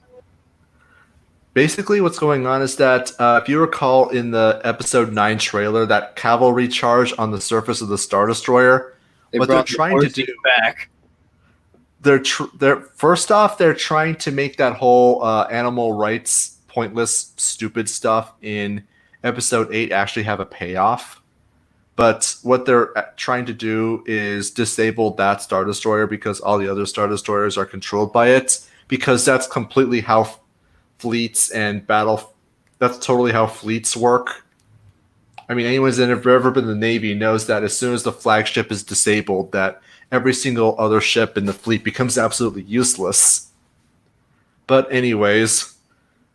Speaker 1: Basically, what's going on is that if you recall in the Episode 9 trailer, that cavalry charge on the surface of the Star Destroyer,
Speaker 2: They
Speaker 1: what they're
Speaker 2: brought the
Speaker 1: trying to do,
Speaker 2: forces back.
Speaker 1: they're first off, they're trying to make that whole animal rights, pointless, stupid stuff in Episode 8 actually have a payoff. But what they're trying to do is disable that Star Destroyer because all the other Star Destroyers are controlled by it, because that's completely how fleets and battle. That's totally how fleets work. I mean, anyone who's ever been in the Navy knows that as soon as the flagship is disabled, that every single other ship in the fleet becomes absolutely useless. But anyways,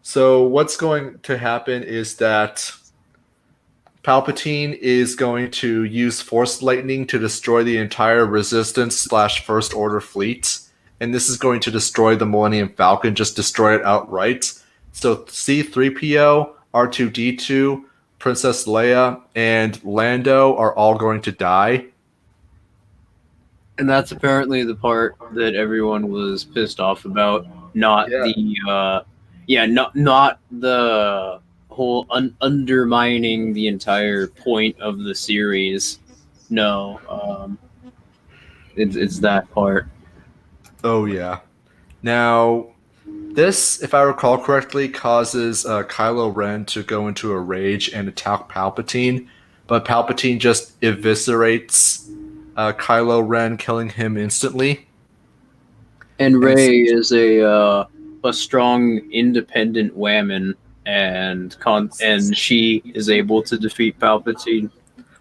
Speaker 1: so what's going to happen is that Palpatine is going to use Force Lightning to destroy the entire Resistance slash First Order fleet, and this is going to destroy the Millennium Falcon, just destroy it outright. So C-3PO, R2-D2, Princess Leia, and Lando are all going to die.
Speaker 2: And that's apparently the part that everyone was pissed off about, not
Speaker 1: Yeah.
Speaker 2: not the whole undermining the entire point of the series. No, it's that part.
Speaker 1: Oh, yeah. Now, this, if I recall correctly, causes Kylo Ren to go into a rage and attack Palpatine, but Palpatine just eviscerates Kylo Ren, killing him instantly.
Speaker 2: And
Speaker 1: And
Speaker 2: Rey is a strong, independent woman, and she is able to defeat Palpatine.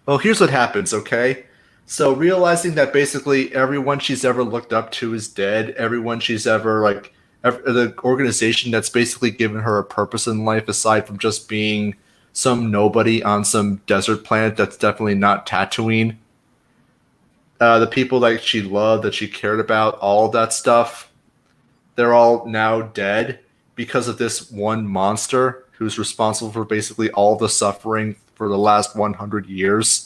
Speaker 1: well, here's what happens, okay? So realizing that basically everyone she's ever looked up to is dead, everyone she's ever the organization that's basically given her a purpose in life aside from just being some nobody on some desert planet that's definitely not Tatooine. The people that she loved, that she cared about, all of that stuff, they're all now dead because of this one monster who's responsible for basically all the suffering for the last 100 years.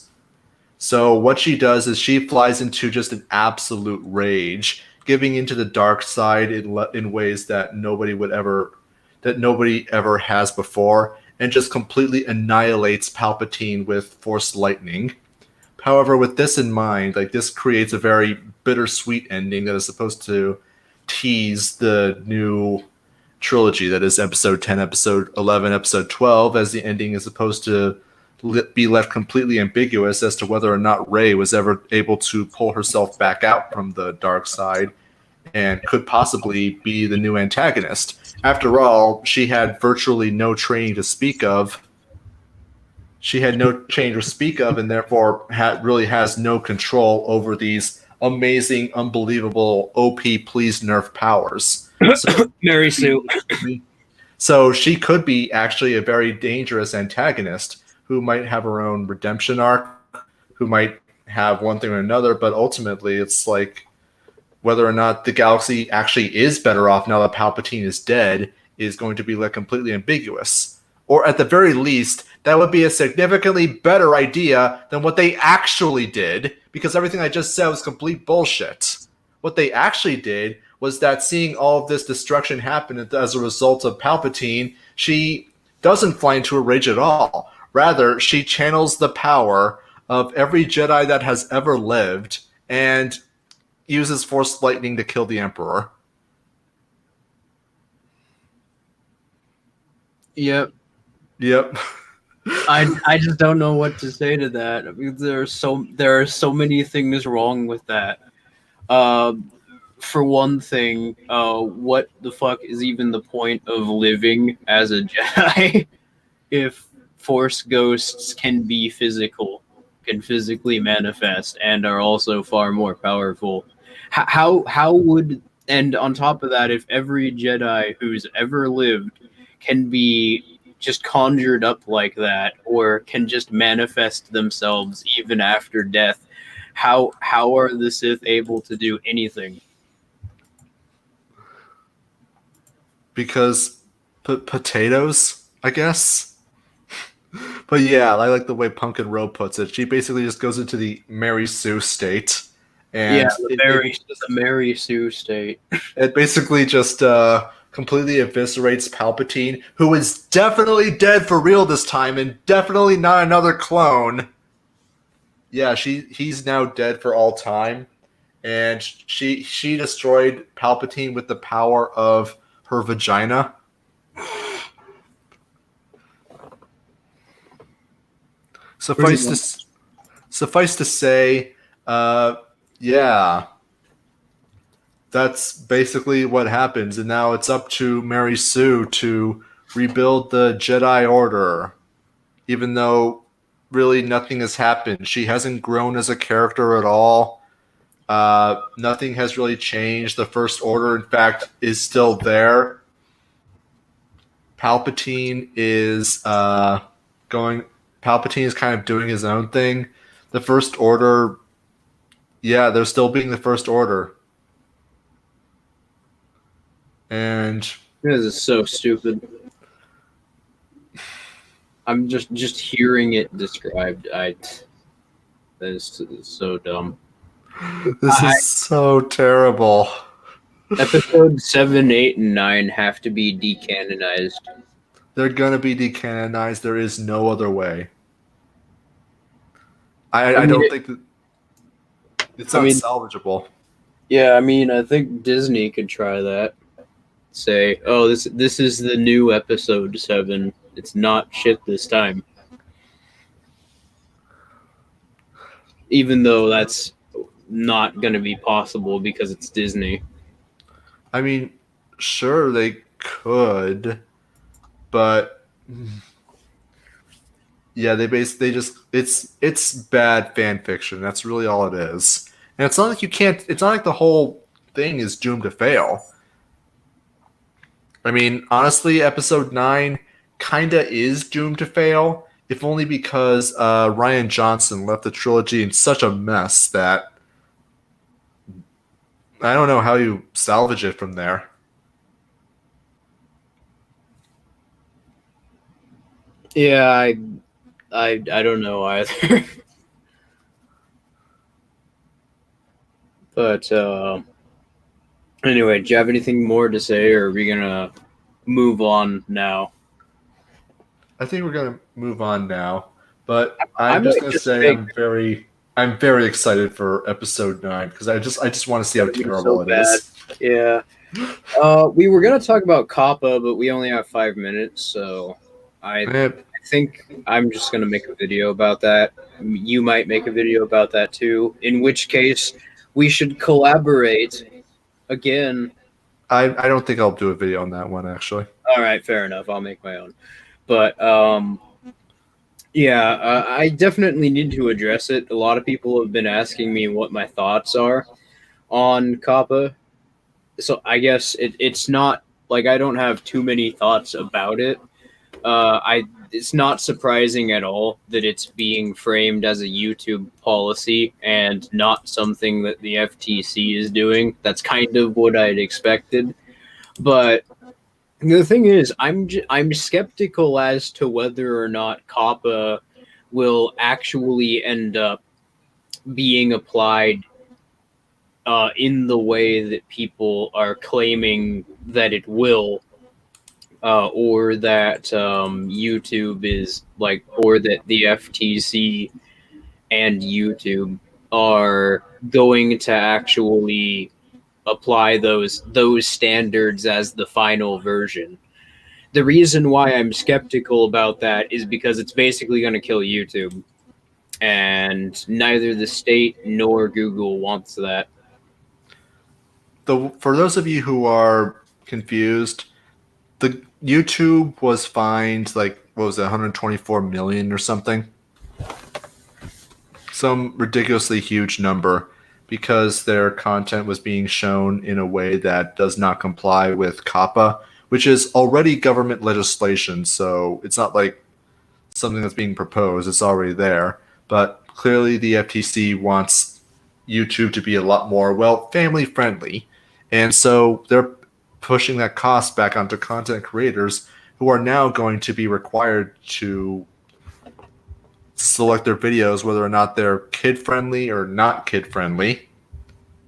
Speaker 1: So what she does is she flies into just an absolute rage, giving into the dark side in ways that nobody ever has before, and just completely annihilates Palpatine with Force lightning. However, with this in mind, like this creates a very bittersweet ending that is supposed to tease the new trilogy that is episode 10, episode 11, episode 12, as the ending is supposed to be left completely ambiguous as to whether or not Rey was ever able to pull herself back out from the dark side and could possibly be the new antagonist. After all, she had virtually no training to speak of. She had no training to speak of, and therefore really has no control over these amazing, unbelievable OP please nerf powers. So,
Speaker 2: Mary Sue.
Speaker 1: so she could be actually a very dangerous antagonist who might have her own redemption arc, who might have one thing or another, but ultimately it's like whether or not the galaxy actually is better off now that Palpatine is dead is going to be like completely ambiguous. Or at the very least, that would be a significantly better idea than what they actually did, because everything I just said was complete bullshit. What they actually did was that seeing all of this destruction happen as a result of Palpatine, she doesn't fly into a rage at all. Rather, she channels the power of every Jedi that has ever lived and uses Force lightning to kill the Emperor.
Speaker 2: Yep.
Speaker 1: Yep.
Speaker 2: I just don't know what to say to that. I mean, there are so many things wrong with that. For one thing, what the fuck is even the point of living as a Jedi if Force ghosts can be physical, can physically manifest, and are also far more powerful? How would, and on top of that, if every Jedi who's ever lived can be just conjured up like that, or can just manifest themselves even after death, how are the Sith able to do anything?
Speaker 1: Because potatoes, I guess. But yeah, I like the way Pumpkin Row puts it. She basically just goes into the Mary Sue state, and
Speaker 2: Yeah, the Mary Sue state.
Speaker 1: it basically just completely eviscerates Palpatine, who is definitely dead for real this time, and definitely not another clone. Yeah, he's now dead for all time, and she destroyed Palpatine with the power of her vagina. Suffice to say, yeah, that's basically what happens, and now it's up to Mary Sue to rebuild the Jedi Order, even though really nothing has happened. She hasn't grown as a character at all. Nothing has really changed. The First Order, in fact, is still there. Palpatine is Palpatine is kind of doing his own thing. The First Order, yeah, they're still being the First Order. And
Speaker 2: This is so stupid. I'm just hearing it described. That is so dumb.
Speaker 1: this is so terrible.
Speaker 2: Episode 7, 8, and 9 have to be decanonized.
Speaker 1: They're gonna be decanonized. There is no other way. I don't think that it's unsalvageable.
Speaker 2: Yeah, I mean, I think Disney could try that. Say, oh, this is the new episode 7. It's not shit this time. Even though that's not going to be possible because it's Disney.
Speaker 1: I mean, sure they could, but yeah, they just it's bad fan fiction. That's really all it is. And it's not like you can't. It's not like the whole thing is doomed to fail. I mean, honestly, episode 9 kinda is doomed to fail, if only because Rian Johnson left the trilogy in such a mess that I don't know how you salvage it from there.
Speaker 2: Yeah, I don't know either. But Anyway, do you have anything more to say, or are we gonna move on now?
Speaker 1: I think we're gonna move on now, but
Speaker 2: I
Speaker 1: I'm just
Speaker 2: might
Speaker 1: gonna
Speaker 2: just
Speaker 1: say
Speaker 2: make
Speaker 1: I'm very excited for episode 9 because I just want to see how
Speaker 2: gonna be so
Speaker 1: terrible it
Speaker 2: bad.
Speaker 1: is.
Speaker 2: Yeah. We were gonna talk about Coppa, but we only have 5 minutes, so
Speaker 1: Eh,
Speaker 2: I think I'm just gonna make a video about that. You might make a video about that too. In which case, we should collaborate again.
Speaker 1: I don't think I'll do a video on that one actually.
Speaker 2: All right, fair enough. I'll make my own. But yeah, I definitely need to address it. A lot of people have been asking me what my thoughts are on Coppa. So I guess it's not like I don't have too many thoughts about it. I It's not surprising at all that it's being framed as a YouTube policy and not something that the FTC is doing. That's kind of what I'd expected. But the thing is, I'm skeptical as to whether or not COPPA will actually end up being applied in the way that people are claiming that it will, or that YouTube is like, or that the FTC and YouTube are going to actually apply those standards as the final version. The reason why I'm skeptical about that is because it's basically going to kill YouTube, and neither the state nor Google wants that.
Speaker 1: For those of you who are confused, the YouTube was fined like what was it, 124 million or something, some ridiculously huge number because their content was being shown in a way that does not comply with COPPA, which is already government legislation. So it's not like something that's being proposed, it's already there. But clearly, the FTC wants YouTube to be a lot more, well, family friendly. And so they're pushing that cost back onto content creators who are now going to be required to select their videos whether or not they're kid friendly or not kid friendly.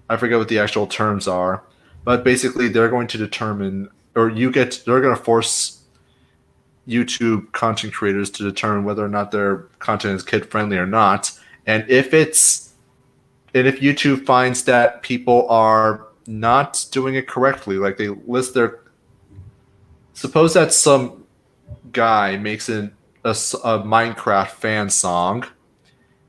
Speaker 1: I forget what the actual terms are, but basically they're going to determine, or they're going to force YouTube content creators to determine whether or not their content is kid friendly or not. And if YouTube finds that people are not doing it correctly, like they list their, suppose that some guy makes a Minecraft fan song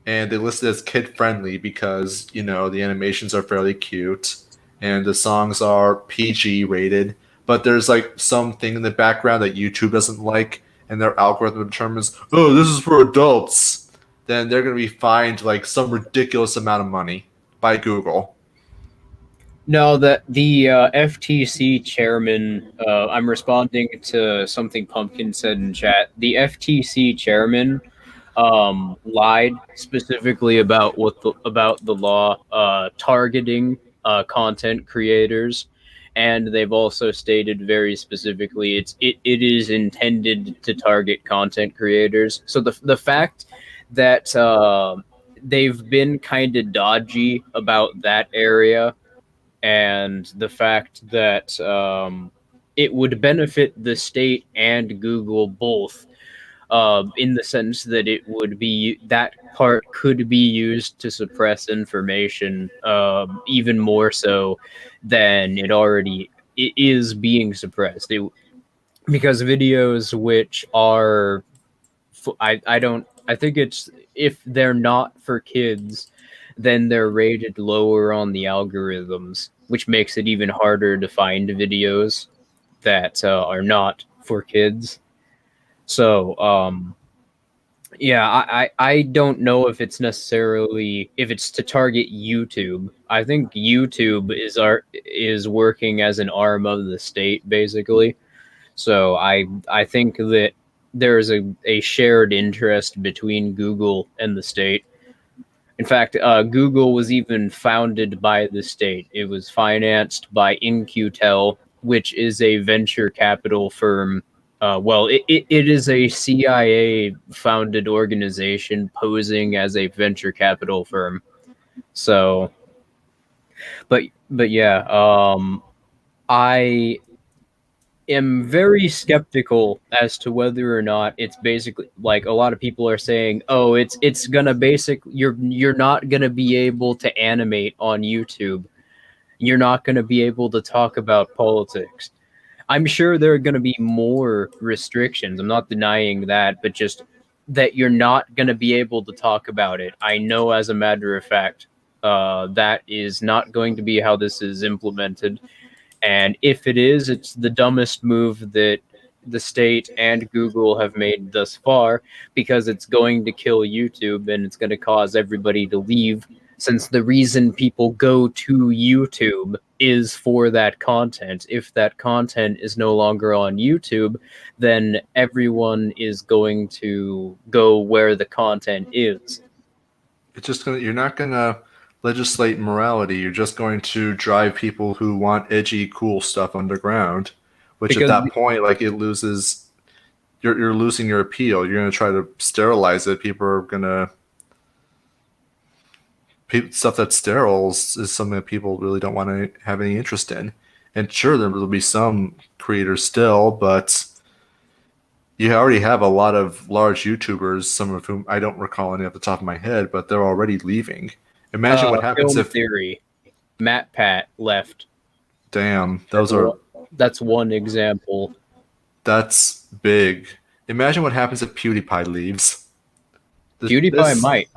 Speaker 1: and they list it as kid friendly because the animations are fairly cute and the songs are PG rated, but there's like something in the background that YouTube doesn't like, and their algorithm determines, oh, this is for adults. Then they're going to be fined like some ridiculous amount of money by Google.
Speaker 2: No, that the FTC chairman. I'm responding to something Pumpkin said in chat. The FTC chairman lied specifically about about the law targeting content creators, and they've also stated very specifically it is intended to target content creators. So the fact that they've been kind of dodgy about that area, and the fact that it would benefit the state and Google both, in the sense that it would be that part could be used to suppress information, even more so than it is being suppressed. Because videos which are, I don't, I think it's, if they're not for kids, then they're rated lower on the algorithms, which makes it even harder to find videos that are not for kids. So, yeah, I don't know if it's necessarily, if it's to target YouTube. I think YouTube is working as an arm of the state, basically. So I think that there's a shared interest between Google and the state. In fact, Google was even founded by the state. It was financed by InQtel, which is a venture capital firm. It is a CIA founded organization posing as a venture capital firm. So, but yeah, I am very skeptical as to whether or not it's basically like a lot of people are saying, oh, it's gonna you're not gonna be able to animate on YouTube. You're not gonna be able to talk about politics. I'm sure there are gonna be more restrictions. I'm not denying that, but just that you're not gonna be able to talk about it. I know as a matter of fact, that is not going to be how this is implemented. And if it is, it's the dumbest move that the state and Google have made thus far, because it's going to kill YouTube and it's going to cause everybody to leave, since the reason people go to YouTube is for that content. If that content is no longer on YouTube, then everyone is going to go where the content is.
Speaker 1: It's just gonna. You're not gonna legislate morality. You're just going to drive people who want edgy, cool stuff underground. Which at
Speaker 2: Because
Speaker 1: that point, like it loses. You're losing your appeal. You're gonna try to sterilize it. People are gonna. Stuff that's sterile is something that people really don't want to have any interest in. And sure, there will be some creators still, but you already have a lot of large YouTubers, some of whom I don't recall any off the top of my head, but they're already leaving. Imagine what happens
Speaker 2: film
Speaker 1: if,
Speaker 2: theory, Matt Pat left.
Speaker 1: damn, those are,
Speaker 2: That's one example.
Speaker 1: that's big. Imagine what happens if PewDiePie leaves.
Speaker 2: PewDiePie
Speaker 1: This,
Speaker 2: might.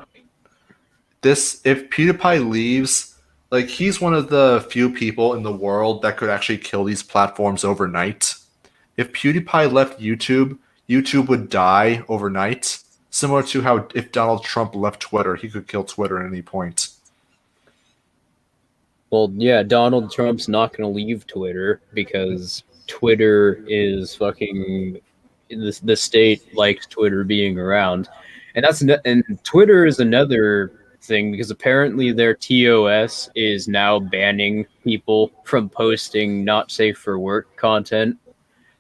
Speaker 1: if PewDiePie leaves, like he's one of the few people in the world that could actually kill these platforms overnight. If PewDiePie left YouTube, YouTube would die overnight, similar to how if Donald Trump left Twitter, he could kill Twitter at any point.
Speaker 2: Well, yeah, Donald Trump's not going to leave Twitter because Twitter is fucking. The state likes Twitter being around, and and Twitter is another thing because apparently their TOS is now banning people from posting not safe for work content.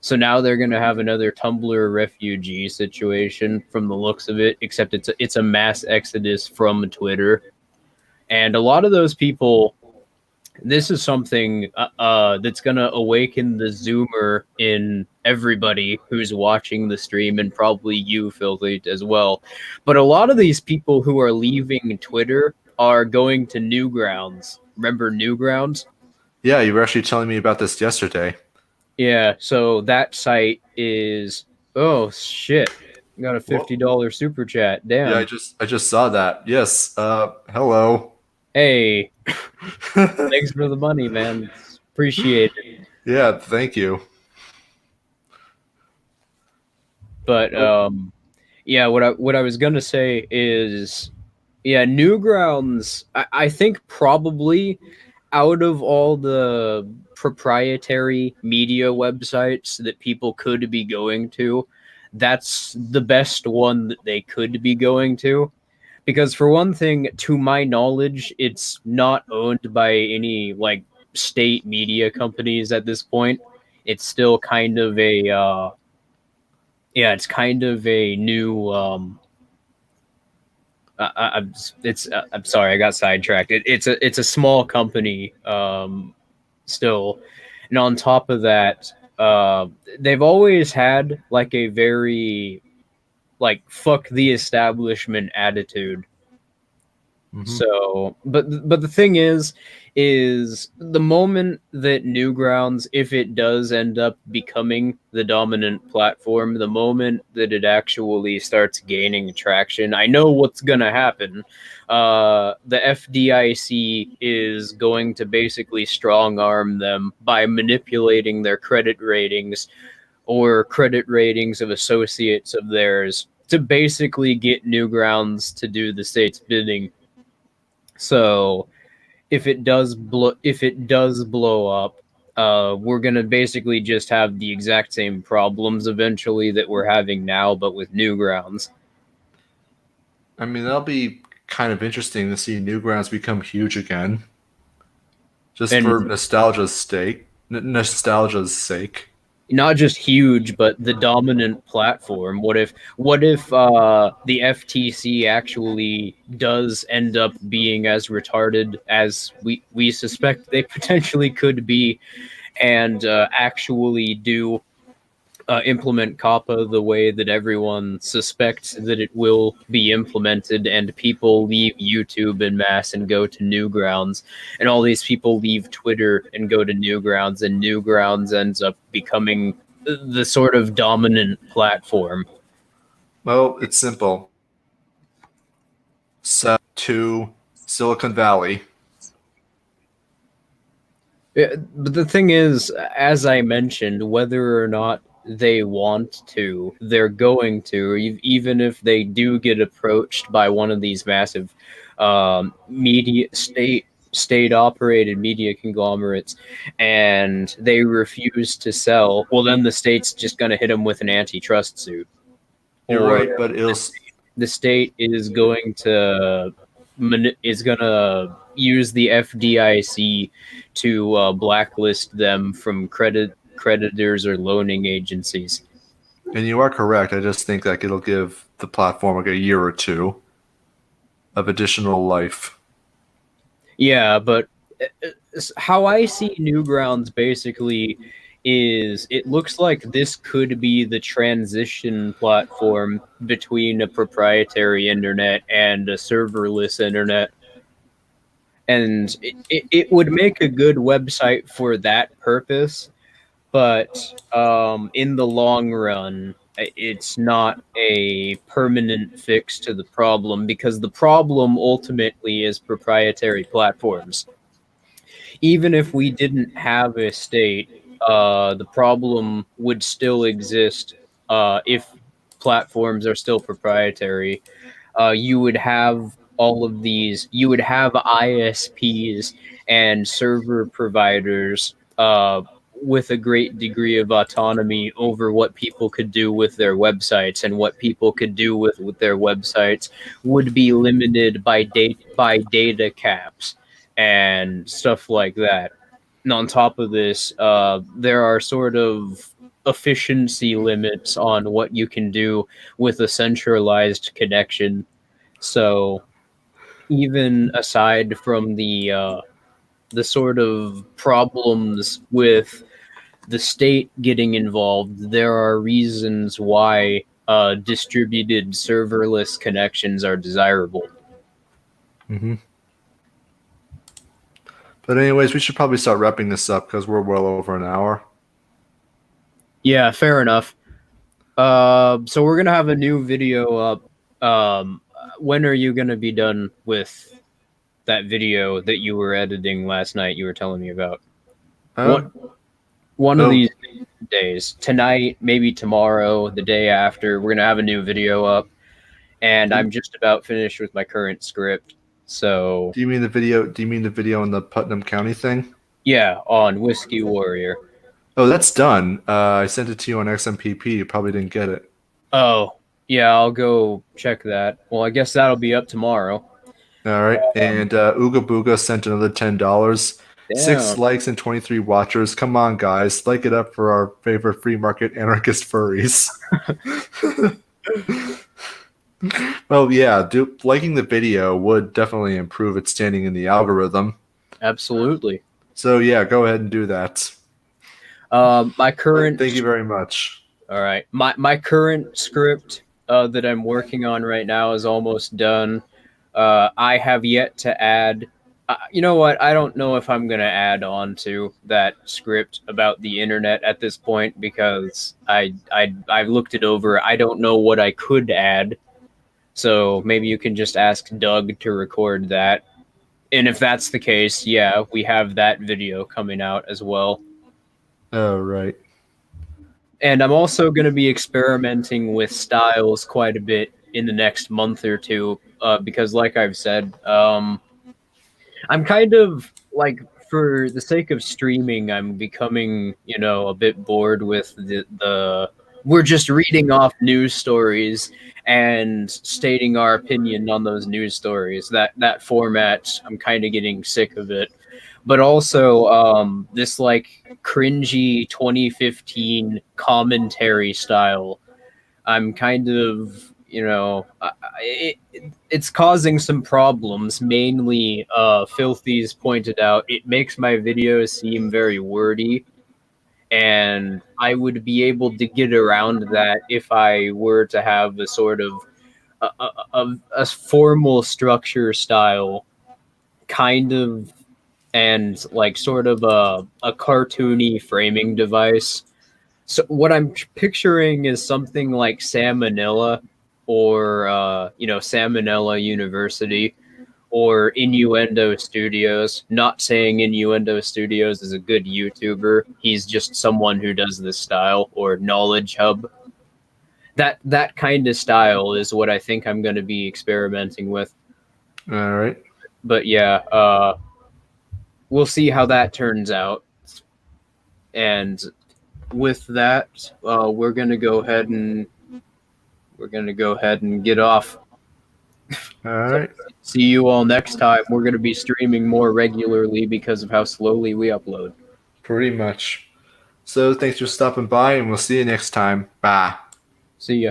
Speaker 2: So now they're going to have another Tumblr refugee situation from the looks of it, except it's a mass exodus from Twitter. And a lot of those people, this is something that's going to awaken the Zoomer in everybody who's watching the stream, and probably you, Filthy, as well. But a lot of these people who are leaving Twitter are going to Newgrounds. Remember Newgrounds?
Speaker 1: Yeah, you were actually telling me about this yesterday.
Speaker 2: Yeah, so that site is, oh shit. Got a $50 super chat.
Speaker 1: Yeah,
Speaker 2: Damn.
Speaker 1: I just saw that. Yes. Hello.
Speaker 2: Hey, thanks for the money, man. Appreciate it.
Speaker 1: Yeah, thank you.
Speaker 2: But yeah, what I was gonna say is, yeah, Newgrounds. I think probably out of all the proprietary media websites that people could be going to, that's the best one that they could be going to. Because for one thing, to my knowledge, it's not owned by any like state media companies at this point. It's still kind of a yeah, it's kind of a new I'm sorry, I got sidetracked. It's a small company still, and on top of that, they've always had like a very like fuck the establishment attitude.
Speaker 1: Mm-hmm.
Speaker 2: So, but the thing is the moment that Newgrounds, if it does end up becoming the dominant platform, the moment that it actually starts gaining traction, I know what's gonna happen. The FDIC is going to basically strong arm them by manipulating their credit ratings or credit ratings of associates of theirs to basically get Newgrounds to do the state's bidding. So if it does blow up, we're gonna basically just have the exact same problems eventually that we're having now, but with Newgrounds.
Speaker 1: I mean, that'll be kind of interesting to see Newgrounds become huge again, just for
Speaker 2: And
Speaker 1: nostalgia's sake. Nostalgia's sake.
Speaker 2: not just huge, but the dominant platform. What if the FTC actually does end up being as retarded as we suspect they potentially could be, and actually do implement Coppa the way that everyone suspects that it will be implemented, and people leave YouTube en masse and go to Newgrounds, and all these people leave Twitter and go to Newgrounds, and Newgrounds ends up becoming the sort of dominant platform.
Speaker 1: Well, it's simple. So to Silicon Valley.
Speaker 2: But the thing is, as I mentioned, whether or not they want to, they're going to, even if they do get approached by one of these massive media state operated media conglomerates, and they refuse to sell, well, then the state's just going to hit them with an antitrust suit.
Speaker 1: You're
Speaker 2: Or
Speaker 1: right, but
Speaker 2: the state is going to use the FDIC to blacklist them from creditors or loaning agencies.
Speaker 1: and you are correct. I just think like it'll give the platform like a year or two of additional life.
Speaker 2: Yeah, but how I see Newgrounds basically is it looks like this could be the transition platform between a proprietary internet and a serverless internet. And it would make a good website for that purpose, but in the long run, it's not a permanent fix to the problem, because the problem ultimately is proprietary platforms. Even if we didn't have a state, the problem would still exist if platforms are still proprietary. You would have all of these, you would have ISPs and server providers with a great degree of autonomy over what people could do with their websites, and what people could do with their websites would be limited by data caps and stuff like that. And on top of this, there are sort of efficiency limits on what you can do with a centralized connection. So even aside from the sort of problems with the state getting involved, there are reasons why distributed serverless connections are desirable.
Speaker 1: Mm-hmm. But anyways, we should probably start wrapping this up because we're well over an hour.
Speaker 2: Yeah, fair enough. So we're gonna have a new video up. When are you gonna be done with that video that you were editing last night? You were telling me about one of
Speaker 1: oh.
Speaker 2: these days, tonight, maybe tomorrow, the day after. We're gonna have a new video up, and I'm just about finished with my current script. So
Speaker 1: Do you mean the video? Do you mean the video on the Putnam County thing?
Speaker 2: yeah, on Whiskey Warrior.
Speaker 1: Oh, that's done. I sent it to you on XMPP. You probably didn't get it.
Speaker 2: Oh, yeah, I'll go check that. Well, I guess that'll be up tomorrow.
Speaker 1: All right. And Ooga Booga sent another $10.
Speaker 2: Damn.
Speaker 1: 6 likes and 23 watchers. Come on, guys. Like it up for our favorite free market anarchist furries. Well, yeah, liking the video would definitely improve its standing in the algorithm.
Speaker 2: Absolutely.
Speaker 1: So, yeah, go ahead and do that.
Speaker 2: My current...
Speaker 1: Thank you very much.
Speaker 2: All right. My current script that I'm working on right now is almost done. I have yet to add... you know what? I don't know if I'm going to add on to that script about the internet at this point, because I've looked it over. I don't know what I could add. So maybe you can just ask Doug to record that. And if that's the case, yeah, we have that video coming out as well.
Speaker 1: Oh, right.
Speaker 2: And I'm also going to be experimenting with styles quite a bit in the next month or two, because like I've said, I'm kind of like, for the sake of streaming, I'm becoming, a bit bored with the we're just reading off news stories and stating our opinion on those news stories. That format, I'm kind of getting sick of it. But also this like cringy 2015 commentary style, I'm kind of, it's causing some problems. Mainly, Filthy's pointed out, it makes my videos seem very wordy. and I would be able to get around that if I were to have a sort of a formal structure style, kind of, and like sort of a cartoony framing device. So what I'm picturing is something like Salmonella, or Salmonella University, or Innuendo Studios. Not saying Innuendo Studios is a good YouTuber. He's just someone who does this style, or Knowledge Hub. That kind of style is what I think I'm going to be experimenting with.
Speaker 1: All right.
Speaker 2: But yeah, we'll see how that turns out. And with that, we're going to go ahead and get off.
Speaker 1: All right.
Speaker 2: See you all next time. We're going to be streaming more regularly because of how slowly we upload.
Speaker 1: Pretty much. So thanks for stopping by, and we'll see you next time. Bye.
Speaker 2: See ya.